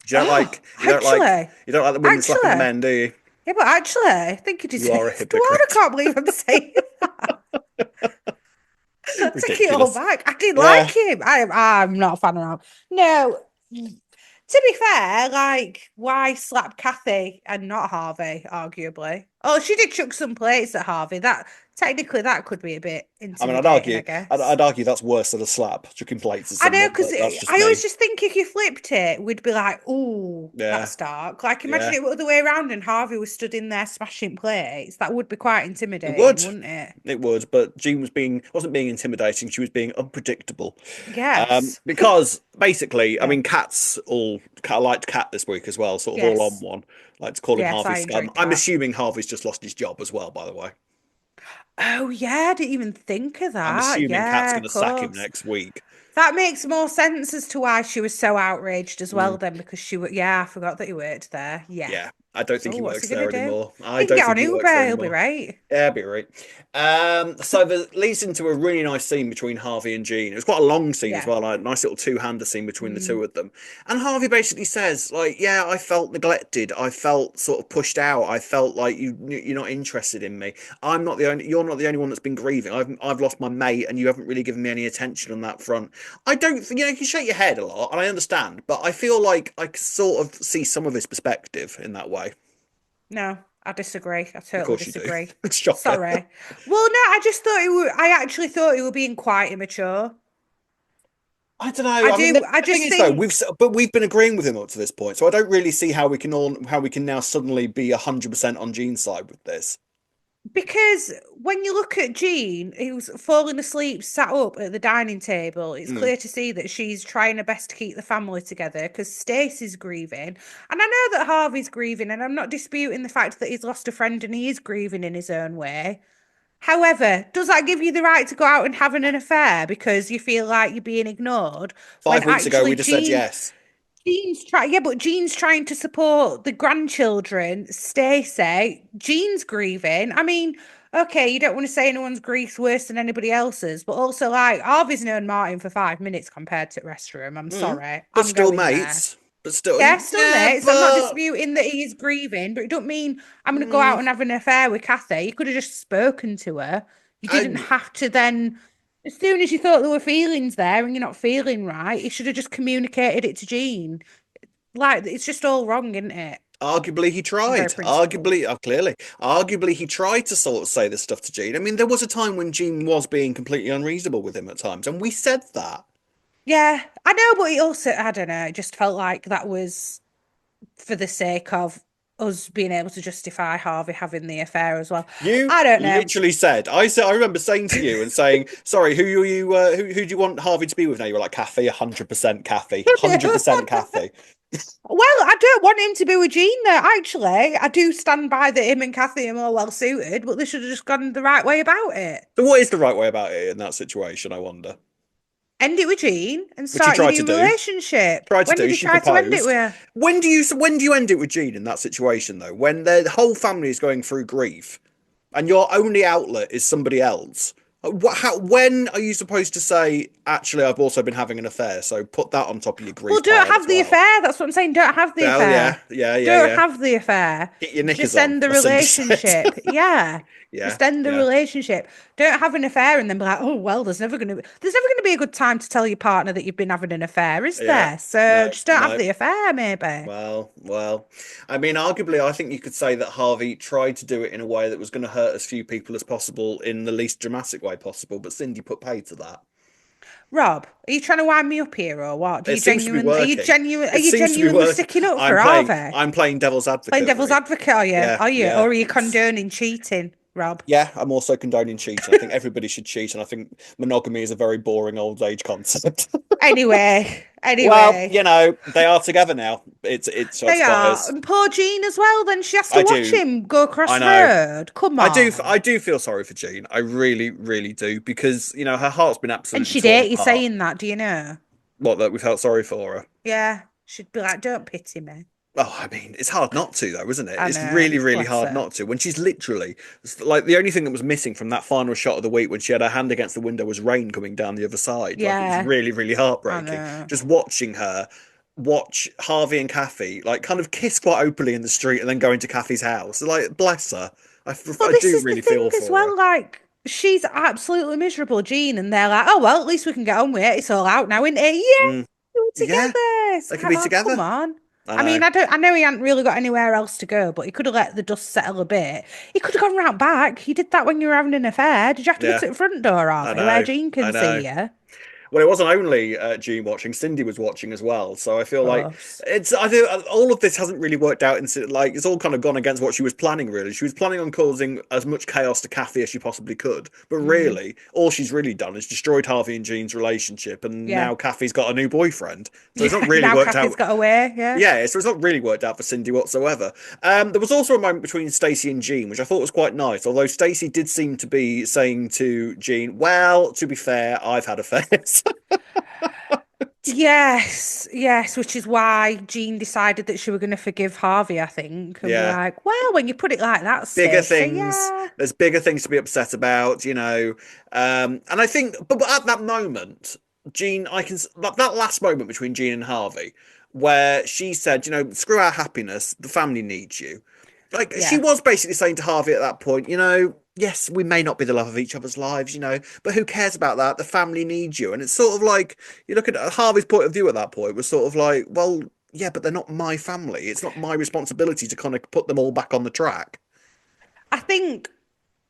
You don't oh, like you don't like actually, you don't like the women slapping the actually, men, do you? yeah, but actually, I think he You are a deserved one. I hypocrite. can't believe I'm saying that. Take it all Ridiculous. back. I didn't Yeah. like him. I'm not a fan of him. No, to be fair, like, why slap Kathy and not Harvey, arguably? Oh, she did chuck some plates at Harvey. That technically that could be a bit I mean, intimidating, I guess. I'd argue that's worse than a slap. Chucking plates at I know, someone, because but that's just I always me. just think if you flipped it, we'd be like, oh, Yeah, that's dark. Like, imagine yeah. it were the way around and Harvey was stood in there smashing plates. That would be quite It intimidating, would. wouldn't it? It would, but Jean wasn't being intimidating, she was being unpredictable. Yes. Because basically, I Yeah. mean, I liked Cat this week as well, sort of all on Yes. one. Like calling Yes, Harvey I scum. enjoyed I'm that. assuming Harvey's just lost his job as well, by the way. Oh, yeah, I didn't even think of I'm that. assuming Cat's Yeah, going of to sack him course. next week. That makes more sense as to why she was so outraged as Mm, well, then, because she was, yeah, I forgot that he worked there. Yeah. yeah, I don't think So, he what's he works gonna there do? anymore. I He can don't get think on he works there Uber, he'll be anymore. right. Yeah, be right. So that leads into a really nice scene between Harvey and Jean. It was quite a long scene as Yeah. well, like a nice little two-hander scene between the Mm. two of them. And Harvey basically says, like, yeah, I felt neglected. I felt sort of pushed out. I felt like you're not interested in me. You're not the only one that's been grieving. I've lost my mate, and you haven't really given me any attention on that front. I don't think, you can shake your head a lot, and I understand, but I feel like I sort of see some of his perspective in that way. No, I disagree. I Of totally course you do. disagree. Shocker. Sorry. Well, no, I just thought I actually thought he were being quite immature. I don't know. I I mean, do. I the thing just is, though, think we've been agreeing with him up to this point, so I don't really see how we can now suddenly be 100% on Gene's side with this. because when you look at Jean, who's falling asleep, sat up at the dining table, it's Mm. clear to see that she's trying her best to keep the family together because Stacey's grieving. And I know that Harvey's grieving, and I'm not disputing the fact that he's lost a friend and he is grieving in his own way. However, does that give you the right to go out and having an affair because you feel like you're being ignored when 5 weeks ago, actually we'd have said yes. Jean's trying to support the grandchildren. Stacey, Jean's grieving. I mean, okay, you don't want to say anyone's grief's worse than anybody else's, but also like Harvey's known Martin for 5 minutes compared to the rest of them. I'm Mm. sorry, But I'm still going there. mates. But still, Yeah, still yeah, mates. I'm not but disputing that he is grieving, but it don't mean I'm going to go mm, out and have an affair with Kathy. You could have just spoken to her. You didn't I, have to then. As soon as you thought there were feelings there and you're not feeling right, you should have just communicated it to Jean. Like, it's just all wrong, isn't it? arguably he I'm very tried. principled. Arguably he tried to sort of say this stuff to Gene. I mean, there was a time when Gene was being completely unreasonable with him at times, and we said that. Yeah, I know, but it also, I don't know, it just felt like that was for the sake of us being able to justify Harvey having the affair as well. You I don't know. literally said, I remember saying to you and saying, sorry, who do you want Harvey to be with now? You were like, Kathy, 100% Kathy, 100% Kathy. Well, I don't want him to be with Gina. Actually, I do stand by that him and Kathy are more well suited, but they should have just gone the right way about it. So what is the right way about it in that situation, I wonder? End it with Jean and Which you start your tried to new do. relationship. Tried to When did do, he she try to end it proposed. with her? When do you end it with Gene in that situation though? When the whole family is going through grief and your only outlet is somebody else. When are you supposed to say, actually, I've also been having an affair, so put that on top of your Well, grief don't pile as have the well? affair. That's what I'm saying. Don't have the Well, yeah, affair. yeah, yeah, Don't yeah. have the affair. Get your knickers Just on, end the as Cindy said. relationship. Yeah. Yeah, Just end the yeah, relationship. Don't have an affair and then be like, oh well, there's never gonna be a good time to tell your partner that you've been having an affair, is yeah. there? So No, just don't have no. the affair, maybe. Well. I mean, arguably, I think you could say that Harvey tried to do it in a way that was going to hurt as few people as possible in the least dramatic way possible, but Cindy put pay to that. Rob, are you trying to wind me up here or what? Do It you seems to be genuine? Are you working. genuine? Are It you seems to be genuinely working. sticking up for Harvey? I'm playing devil's Playing advocate, devil's Marie. advocate, are you? Yeah, Are you? yeah. Or are you It's condoning cheating, Rob? yeah, I'm also condoning cheating. I think everybody should cheat, and I think monogamy is a very boring old age concept. Anyway, Well, anyway, they are together now. It they are. transpires. And poor Jean as well. Then she has to I watch do. him go across I the know. road. Come I on. do feel sorry for Jean. I really, really do because her heart's been And absolutely she'd torn hate you apart. saying that, do you know? What that we felt sorry for her. Yeah, she'd be like, "Don't pity me." Oh, I mean, it's hard not to, though, isn't it? I It's know, really, really bless hard her. not to. When she's literally it's like the only thing that was missing from that final shot of the week when she had her hand against the window was rain coming down the other side. Like it was Yeah, really, really I heartbreaking. know. Just watching her watch Harvey and Kathy like kind of kiss quite openly in the street and then go into Kathy's house. Like, bless her. Well, I this do is the really thing feel as for her. well. Like, she's absolutely miserable, Jean, and they're like, "Oh well, at least we can get on with it. It's all out now, isn't it?" Yeah, Mm, we're yeah, together. It's they could like, be oh, come together. on. I I mean, know. I don't. I know he hadn't really got anywhere else to go, but he could have let the dust settle a bit. He could have gone round back. He did that when you were having an affair. Did you have to go Yeah, to the front door, I Harvey, where know. Jean I can know. see you? Well, it wasn't only Gene watching; Cindy was watching as well. So I feel like Us. it's. I do. All of this hasn't really worked out. Like it's all kind of gone against what she was planning. Really, she was planning on causing as much chaos to Kathy as she possibly could. But Mm, really, all she's really done is destroyed Harvey and Jean's relationship, and yeah. now Kathy's got a new boyfriend. So it's not Yeah. really Now worked Kathy's out. got away. Yeah. Yeah, so it's not really worked out for Cindy whatsoever. There was also a moment between Stacey and Jean, which I thought was quite nice. Although Stacey did seem to be saying to Jean, "Well, to be fair, I've had affairs." Yes, yes, which is why Jean decided that she were going to forgive Harvey, I think, and be Yeah. like, well, when you put it like that, Bigger Stacey, things. yeah. There's bigger things to be upset about. And I think, but at that moment, Jean, that last moment between Jean and Harvey, where she said, screw our happiness, the family needs you. Like she Yeah. was basically saying to Harvey at that point, yes, we may not be the love of each other's lives, but who cares about that? The family needs you. And it's sort of like you look at Harvey's point of view at that point was sort of like, well, yeah, but they're not my family. It's not my responsibility to kind of put them all back on the track. I think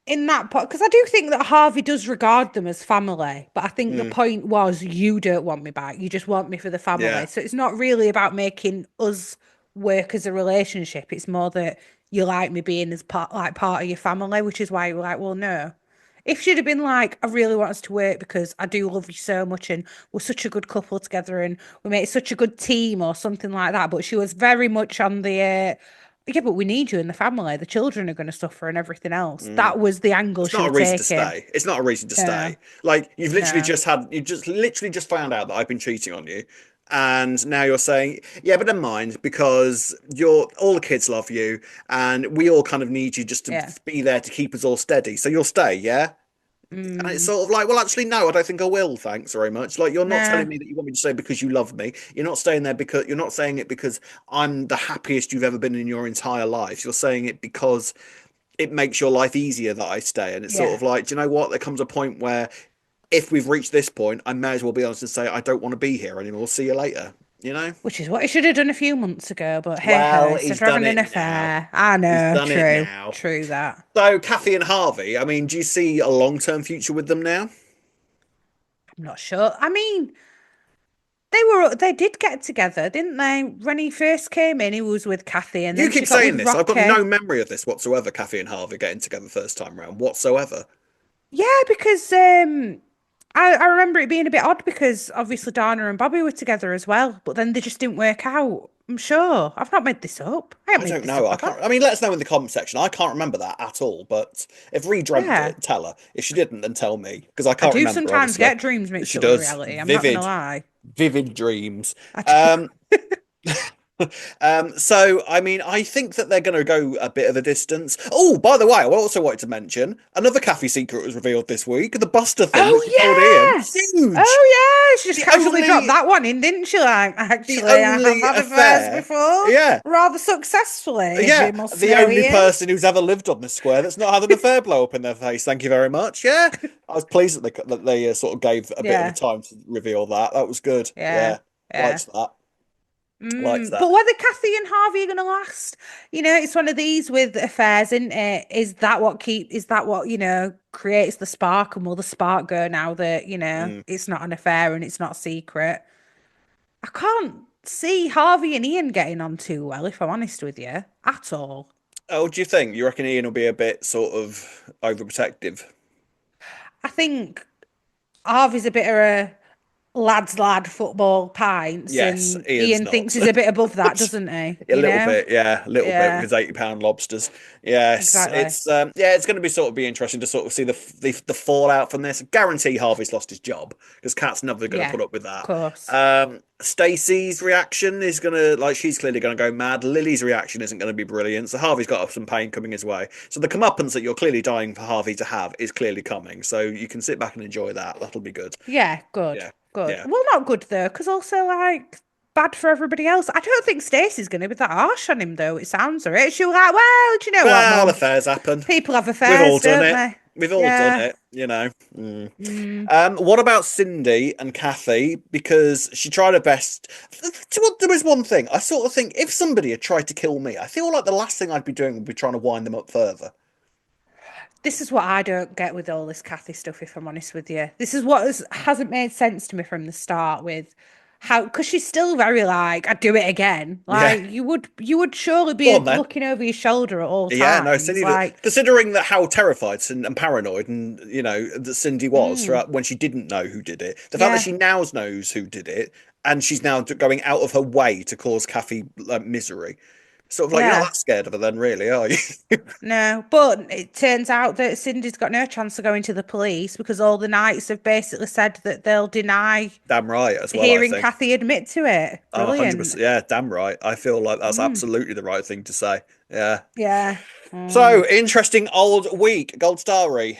in that part, because I do think that Harvey does regard them as family, but I think the Mm, point was you don't want me back. You just want me for the family. yeah. So it's not really about making us work as a relationship. It's more that you like me being as part of your family, which is why you were like, well, no. If she'd have been like, I really want us to work because I do love you so much and we're such a good couple together and we make such a good team or something like that. But she was very much on the yeah, but we need you in the family. The children are going to suffer and everything else. Mm. That was the angle It's she not a was reason to taking. stay. It's not a reason to No, stay. Like no. you've just literally just found out that I've been cheating on you. And now you're saying, yeah, but never mind because all the kids love you and we all kind of need you just to Yeah. be there to keep us all steady. So you'll stay, yeah? And it's Mm, sort of like, well, actually, no, I don't think I will. Thanks very much. Like, you're not nah. telling me that you want me to stay because you love me. You're not staying there because you're not saying it because I'm the happiest you've ever been in your entire life. You're saying it because it makes your life easier that I stay. And it's sort Yeah. of like, do you know what? There comes a point where if we've reached this point, I may as well be honest and say, I don't want to be here anymore. See you later. You know? Which is what he should have done a few months ago, but hey ho, Well, instead he's of done having an it now. affair. I He's know, done it true. now. True that. So, Kathy and Harvey, I mean, do you see a long-term future with them now? I'm not sure. I mean, they did get together, didn't they? When he first came in, he was with Kathy and You then she keep got saying with this. I've got Rocky. no memory of this whatsoever, Kathy and Harvey getting together first time round whatsoever. Yeah, because I remember it being a bit odd because obviously Dana and Bobby were together as well, but then they just didn't work out. I'm sure. I've not made this up. I I haven't made don't this know. up, I have I? can't. I mean, let us know in the comment section. I can't remember that at all. But if Ree dreamt Yeah. it, tell her. If she didn't, then tell me because I I can't do remember. sometimes Obviously, get dreams mixed she up with does. reality. I'm not gonna Vivid, lie. vivid dreams. I do. Um, so I mean, I think that they're going to go a bit of a distance. Oh, by the way, I also wanted to mention another Kathy secret was revealed this week. The Buster thing that she told Ian. Oh yes. Huge. Oh yeah. She just The casually dropped only, that one in, didn't she? Like, the actually, I have only had affairs affair. before, Yeah, rather successfully, as yeah. you must The know, only Ian. person who's ever lived on this square that's not had an affair blow up in their face. Thank you very much. Yeah, I was pleased that they sort of gave a bit of a Yeah. time to reveal that. That was good. Yeah. Yeah, Yeah. liked that. Likes that. But whether Kathy and Harvey are going to last, it's one of these with affairs, isn't it? Is that what, creates the spark? And will the spark go now that, Mm. it's not an affair and it's not secret? I can't see Harvey and Ian getting on too well, if I'm honest with you, at all. Oh, what do you think? You reckon Ian will be a bit sort of overprotective? I think Harvey's a bit of a lad's lad football pints, Yes, and Ian's Ian not. thinks he's a bit above that, doesn't he? A little bit, yeah, a little bit with Yeah, his 80 pound lobsters. Yes, exactly. yeah, it's going to be sort of be interesting to sort of see the fallout from this. Guarantee Harvey's lost his job because Kat's never going to Yeah, put up with of that. course. Stacey's reaction is going to like she's clearly going to go mad. Lily's reaction isn't going to be brilliant. So Harvey's got some pain coming his way. So the comeuppance that you're clearly dying for Harvey to have is clearly coming. So you can sit back and enjoy that. That'll be good. Yeah, good, Yeah, good. yeah. Well, not good though, because also like bad for everybody else. I don't think Stacey's going to be that harsh on him though. It sounds right. She'll like, well, do you know what, Well, Mum? affairs happen. People have We've all affairs, done don't it. they? We've all done Yeah. it, you know. Mm. Mm. What about Cindy and Kathy? Because she tried her best. There was one thing. I sort of think if somebody had tried to kill me, I feel like the last thing I'd be doing would be trying to wind them up further. This is what I don't get with all this Kathy stuff, if I'm honest with you. This is what hasn't made sense to me from the start with how, because she's still very like, I'd do it again. Yeah. Like you would surely Go be on then. looking over your shoulder at all Yeah, no, times. Cindy, Like, considering that how terrified and paranoid and, that Cindy was mm, when she didn't know who did it, the fact that yeah, she now knows who did it and she's now going out of her way to cause Kathy misery. Sort of like, you're not yeah. that scared of her then, really, are you? No, but it turns out that Cindy's got no chance of going to the police because all the knights have basically said that they'll deny Damn right, as well, I hearing think. Kathy admit to it. Oh, Brilliant. 100%. Yeah, damn right. I feel like that's Mm, absolutely the right thing to say. Yeah. yeah. So, interesting old week. Gold Starry.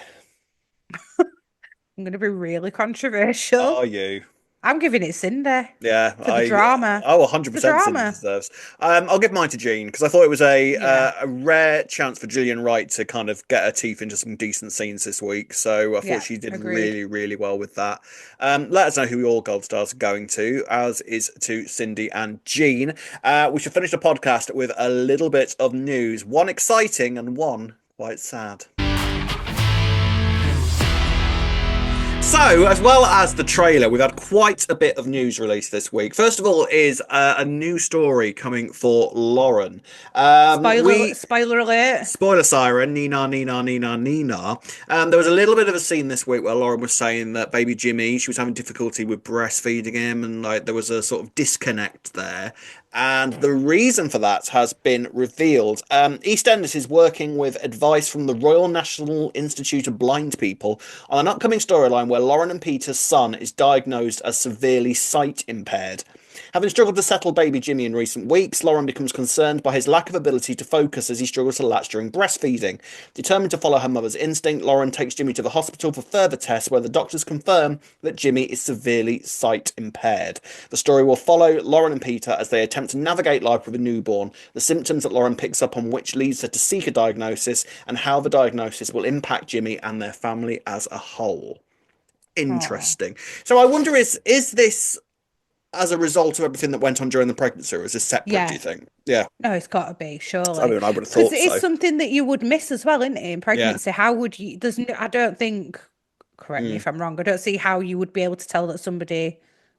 I'm going to be really controversial. Are you? I'm giving it Cindy Yeah, for the drama. oh, It's the 100% Cindy drama. deserves. I'll give mine to Jean because I thought it was Yeah, a rare chance for Gillian Wright to kind of get her teeth into some decent scenes this week. So I thought yeah, she did agreed. really, really well with that. Let us know who your gold stars are going to, as is to Cindy and Jean. We should finish the podcast with a little bit of news, one exciting and one quite sad. So, as well as the trailer, we've had quite a bit of news released this week. First of all, is a new story coming for Lauren. We Spoiler alert. Spoiler siren, Nina, Nina, Nina, Nina. There was a little bit of a scene this week where Lauren was saying that baby Jimmy, she was having difficulty with breastfeeding him, and like there was a sort of disconnect there. And the reason for that has been revealed. EastEnders is working with advice from the Royal National Institute of Blind People on an upcoming storyline where Lauren and Peter's son is diagnosed as severely sight impaired. Having struggled to settle baby Jimmy in recent weeks, Lauren becomes concerned by his lack of ability to focus as he struggles to latch during breastfeeding. Determined to follow her mother's instinct, Lauren takes Jimmy to the hospital for further tests where the doctors confirm that Jimmy is severely sight impaired. The story will follow Lauren and Peter as they attempt to navigate life with a newborn, the symptoms that Lauren picks up on which leads her to seek a diagnosis, and how the diagnosis will impact Jimmy and their family as a whole. Oh, Interesting. So I wonder, is this as a result of everything that went on during the pregnancy, or is this separate, do yeah. you think? Yeah. No, it's got to be, I surely. mean, I would have Because thought it is so. something that you would miss as well, isn't it, in Yeah. pregnancy? How would you, I don't think, correct me Mm. if I'm wrong, I don't see how you would be able to tell that somebody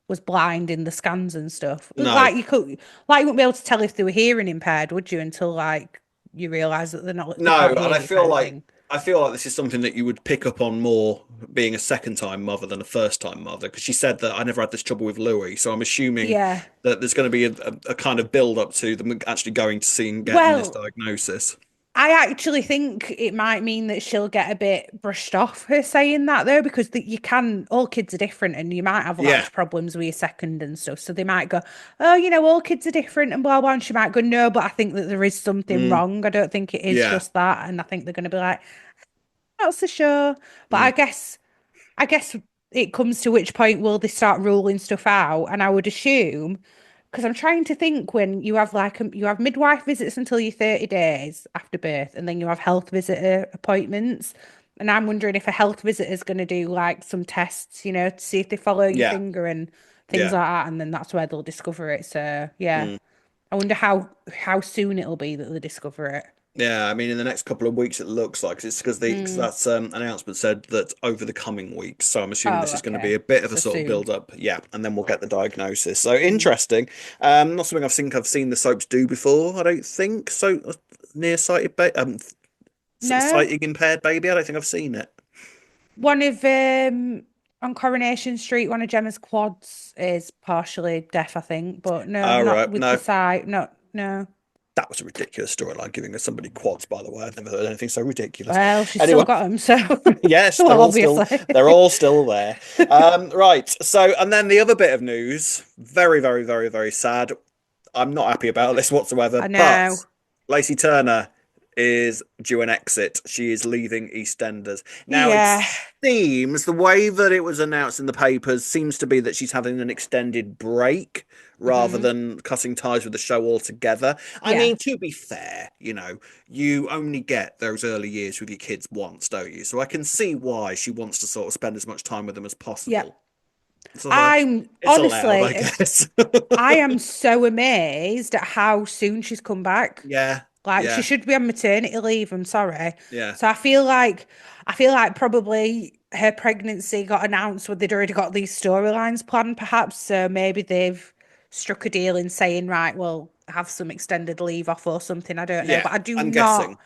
was blind in the scans and stuff. No. Like you wouldn't be able to tell if they were hearing impaired, would you, until like you realise that they No, can't and hear you kind of thing. I feel like this is something that you would pick up on more being a second time mother than a first time mother, because she said that I never had this trouble with Louis, so I'm assuming Yeah. that there's going to be a kind of build up to them actually going to see and getting this Well, diagnosis. I actually think it might mean that she'll get a bit brushed off her saying that though, because you can, all kids are different and you might have Yeah. latch problems with your second and stuff. So they might go, oh, all kids are different and blah, blah. And she might go, no, but I think that there is something Mm. wrong. I don't think it is Yeah. just that. And I think they're going to be like, that's the show. But Mm. I guess it comes to which point will they start ruling stuff out? And I would assume, because I'm trying to think when you have you have midwife visits until you're 30 days after birth, and then you have health visitor appointments. And I'm wondering if a health visitor is going to do like some tests, to see if they follow your Yeah. finger and things Yeah. like that, and then that's where they'll discover it. So yeah, Mm. I wonder how soon it'll be that they discover it. Yeah, I mean, in the next couple of weeks, it looks like it's because the cause Mm. that's announcement said that over the coming weeks. So I'm assuming Oh, this is going to be okay. a bit of a So sort of soon. build up, yeah, and then we'll get the diagnosis. So Mm. interesting. Not something I've seen the soaps do before. I don't think so. Nearsighted, No, sighting impaired baby. I don't think I've seen it. one of on Coronation Street, one of Gemma's quads is partially deaf, I think, but no, All not right, with the no, sight. No, no. that was a ridiculous storyline. Giving us somebody quads, by the way. I've never heard anything so ridiculous. Well, she's still Anyway. got them, so Yes, well, obviously. they're all still there. Right. So, and then the other bit of news, very, very, very, very sad. I'm not happy about this whatsoever, I but know. Lacey Turner is due an exit. She is leaving EastEnders. Now, it Yeah. seems the way that it was announced in the papers seems to be that she's having an extended break rather Hmm. than cutting ties with the show altogether. I Yeah. mean, to be fair, you only get those early years with your kids once, don't you? So I can see why she wants to sort of spend as much time with them as Yeah. possible. So I'm it's allowed, I honestly, guess. I am so amazed at how soon she's come back. Yeah, Like she yeah, should be on maternity leave, I'm sorry. yeah. So I feel like probably her pregnancy got announced when they'd already got these storylines planned, perhaps. So maybe they've struck a deal in saying, right, we'll have some extended leave off or something. I don't know. Yeah, But I'm guessing.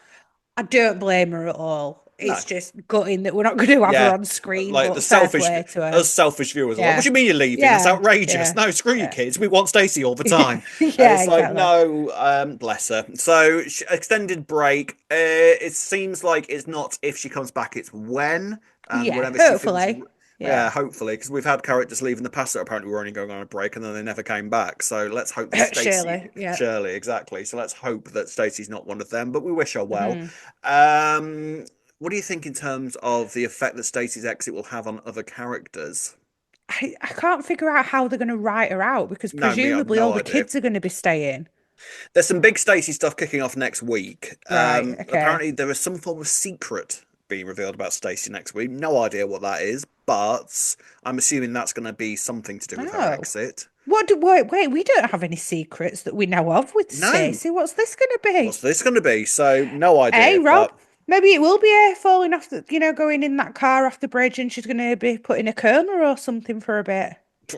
I don't blame her at all. No. It's just gutting that we're not going to have her Yeah. on screen, Like the but fair selfish play to her. us selfish viewers are like, what Yeah. do you mean you're leaving? That's Yeah. outrageous. Yeah. No, screw you Yeah. kids. We want Stacey all the time. And Yeah, it's like, exactly. no, bless her. So extended break. It seems like it's not if she comes back, it's when and Yeah, whenever she feels. hopefully. Yeah, Yeah. hopefully, because we've had characters leave in the past that apparently were only going on a break and then they never came back. So let's hope that Stacey, Shirley. Yeah. Shirley, exactly. So let's hope that Stacey's not one of them, but we wish her well. Mhm. Um, what do you think in terms of the effect that Stacey's exit will have on other characters? I can't figure out how they're going to write her out because No, me, I've presumably all no the idea. kids are going to be staying. There's some big Stacey stuff kicking off next week. Right. Okay. Apparently, there is some form of secret being revealed about Stacey next week. No idea what that is, but I'm assuming that's going to be something to do with her Oh. exit. Wait, we don't have any secrets that we know of with No, Stacey. What's this going to what's be? this going to be? So, no Hey, idea, Rob, but maybe it will be her falling off going in that car off the bridge and she's going to be put in a coma or something for a bit.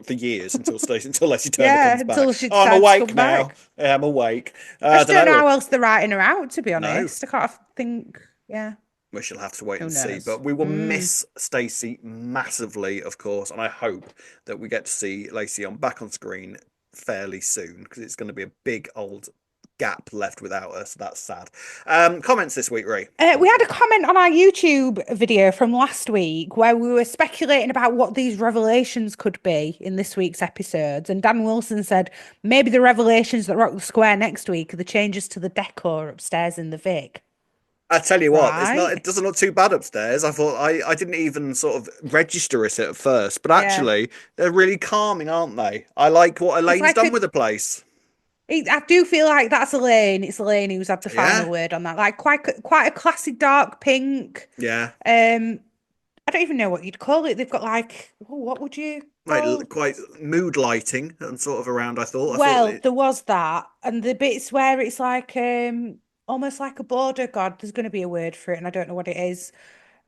for years until Lacey Turner Yeah, comes back. until she Oh, I'm decides to awake come now. back. Yeah, I'm awake. I I just don't don't know know. how else they're writing her out, to be No, honest. I can't think. Yeah, we shall have to wait who and see. knows? But we will Mm. miss Stacey massively, of course, and I hope that we get to see Lacey back on screen fairly soon because it's going to be a big old gap left without her. So that's sad. Comments this week, Ray. We had a comment on our YouTube video from last week where we were speculating about what these revelations could be in this week's episodes. And Dan Wilson said maybe the revelations that rock the square next week are the changes to the decor upstairs in the Vic. I tell you what, it's not. It Right? doesn't look too bad upstairs. I didn't even sort of register it at first, but Yeah. actually they're really calming, aren't they? I like what It's Elaine's like done with the place. I do feel like that's Elaine. It's Elaine who's had the final Yeah, word on that. Like quite a classy dark pink. yeah. Um, I don't even know what you'd call it. They've got like, what would you Like call? quite mood lighting and sort of around. I thought Well, it, there was that, and the bits where it's like almost like a border. God, there's going to be a word for it, and I don't know what it is.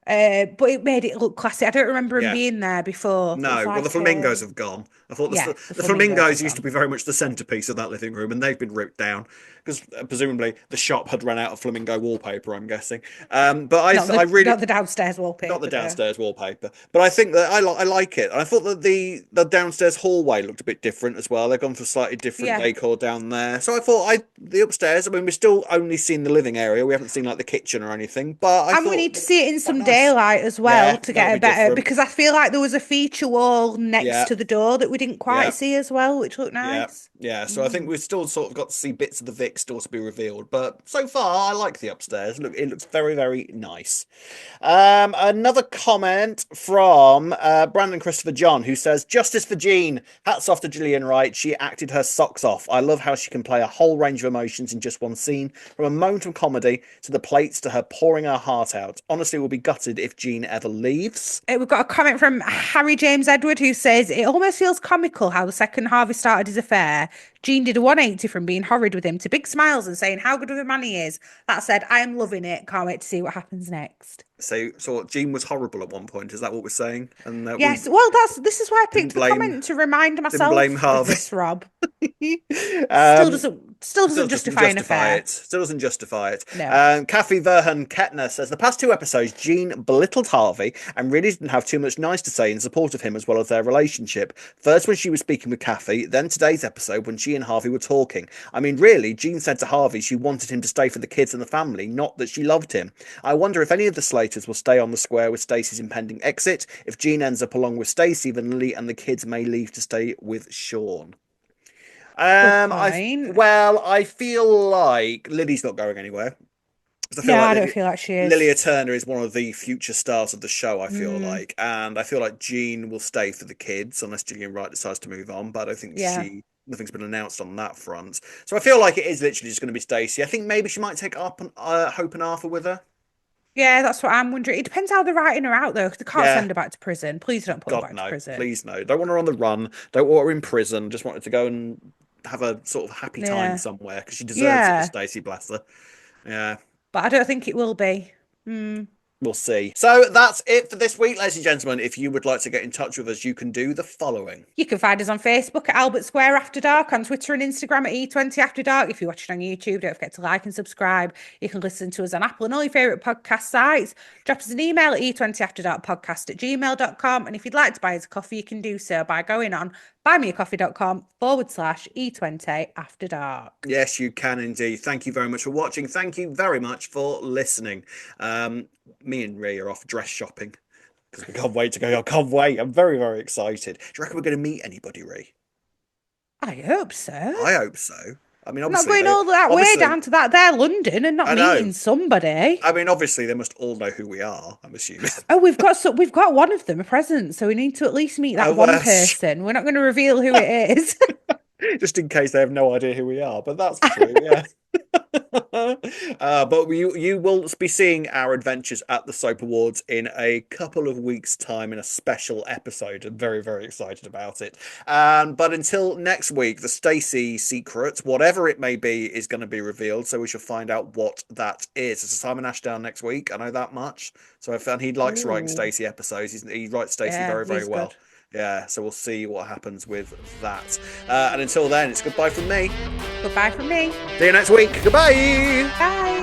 But it made it look classy. I don't remember him yeah. being there before. It was No, well, the like flamingos have gone. I thought yeah, the the flamingos flamingos have used to gone. be very much the centerpiece of that living room, and they've been ripped down because presumably the shop had run out of flamingo wallpaper. I'm guessing. But I really Not the downstairs not the wallpaper though. downstairs wallpaper, but I think that I like it. And I thought that the downstairs hallway looked a bit different as well. They've gone for slightly different Yeah. decor down there. So I thought the upstairs. I mean, we're still only seen the living area. We haven't seen like the kitchen or anything. But I And we thought need to see it in quite some nice. daylight as well Yeah, to that'll get a be better different. because I feel like there was a feature wall next Yeah, to the door that we didn't quite yeah. see as well, which looked Yeah, nice. Yeah, so I think Mm. we've still sort of got to see bits of the Vic still to be revealed, but so far I like the upstairs. Look, it looks very, very nice. Another comment from Brandon Christopher John, who says, "Justice for Jean. Hats off to Gillian Wright. She acted her socks off. I love how she can play a whole range of emotions in just one scene, from a moment of comedy to the plates to her pouring her heart out. Honestly, we'll be gutted if Jean ever leaves." We've got a comment from Harry James Edward who says, "It almost feels comical how the second Harvey started his affair, Jean did a 180 from being horrid with him to big smiles and saying how good of a man he is. That said, I am loving it. Can't wait to see what happens next." So Jean was horrible at one point. Is that what we're saying? And we Yes, well, this is why I didn't picked the blame comment to remind didn't blame myself of Harvey. this, Rob. Still um, doesn't doesn't justify an justify affair. it. Still doesn't justify it. No. Kathy Verhan Kettner says the past two episodes, Jean belittled Harvey and really didn't have too much nice to say in support of him as well as their relationship. First when she was speaking with Kathy, then today's episode when she and Harvey were talking. I mean, really, Jean said to Harvey she wanted him to stay for the kids and the family, not that she loved him. I wonder if any of the Slaters will stay on the square with Stacey's impending exit. If Jean ends up along with Stacey, then Lily and the kids may leave to stay with Sean. Good I point. well, I feel like Lily's not going anywhere. 'Cause I feel No, like I don't feel like she Lilia is. Turner is one of the future stars of the show, I feel Mm, like. And I feel like Jean will stay for the kids unless Gillian Wright decides to move on. But I don't think yeah. nothing's been announced on that front. So I feel like it is literally just going to be Stacey. I think maybe she might take up Hope and Arthur with her. Yeah, that's what I'm wondering. It depends how they're writing her out, though, because they can't Yeah, send her back to prison. Please don't put her God back to no, prison. please no. Don't want her on the run. Don't want her in prison. Just want her to go and have a sort of happy time Yeah. somewhere because she deserves it, Yeah. Stacey, bless her. Yeah. But I don't think it will be. Hmm. We'll see. So that's it for this week, ladies and gentlemen. If you would like to get in touch with us, you can do the following. You can find us on Facebook at Albert Square After Dark, on Twitter and Instagram at E20 After Dark. If you're watching on YouTube, don't forget to like and subscribe. You can listen to us on Apple and all your favourite podcast sites. Drop us an email at e20afterdarkpodcast@gmail.com. And if you'd like to buy us a coffee, you can do so by going on buymeacoffee.com/E20 After Dark. Yes, you can indeed. Thank you very much for watching. Thank you very much for listening. Me and Rhea are off dress shopping because we can't wait to go. I can't wait. I'm very, very excited. Do you reckon we're going to meet anybody, Rhea? I hope so. I hope so. I mean, I'm not obviously, going all that way obviously, down to that there London and not I know. meeting somebody. I mean, obviously, they must all know who we are. I'm assuming. Oh, we've got one of them a present, so we need to at least meet that Oh, one person. We're not going to reveal who it is. just in case they have no idea who we are, but that's true. Yeah. But you will be seeing our adventures at the Soap Awards in a couple of weeks' time in a special episode. I'm very, very excited about it. But until next week, the Stacey secret, whatever it may be, is going to be revealed. So we shall find out what that is. It's a Simon Ashdown next week. I know that much. So I found he likes writing Ooh. Stacey episodes. He writes Stacey Yeah, very, very he's well. good. Yeah, so we'll see what happens with that. And until then, it's goodbye from me. Goodbye from me. See you next week. Goodbye. Bye.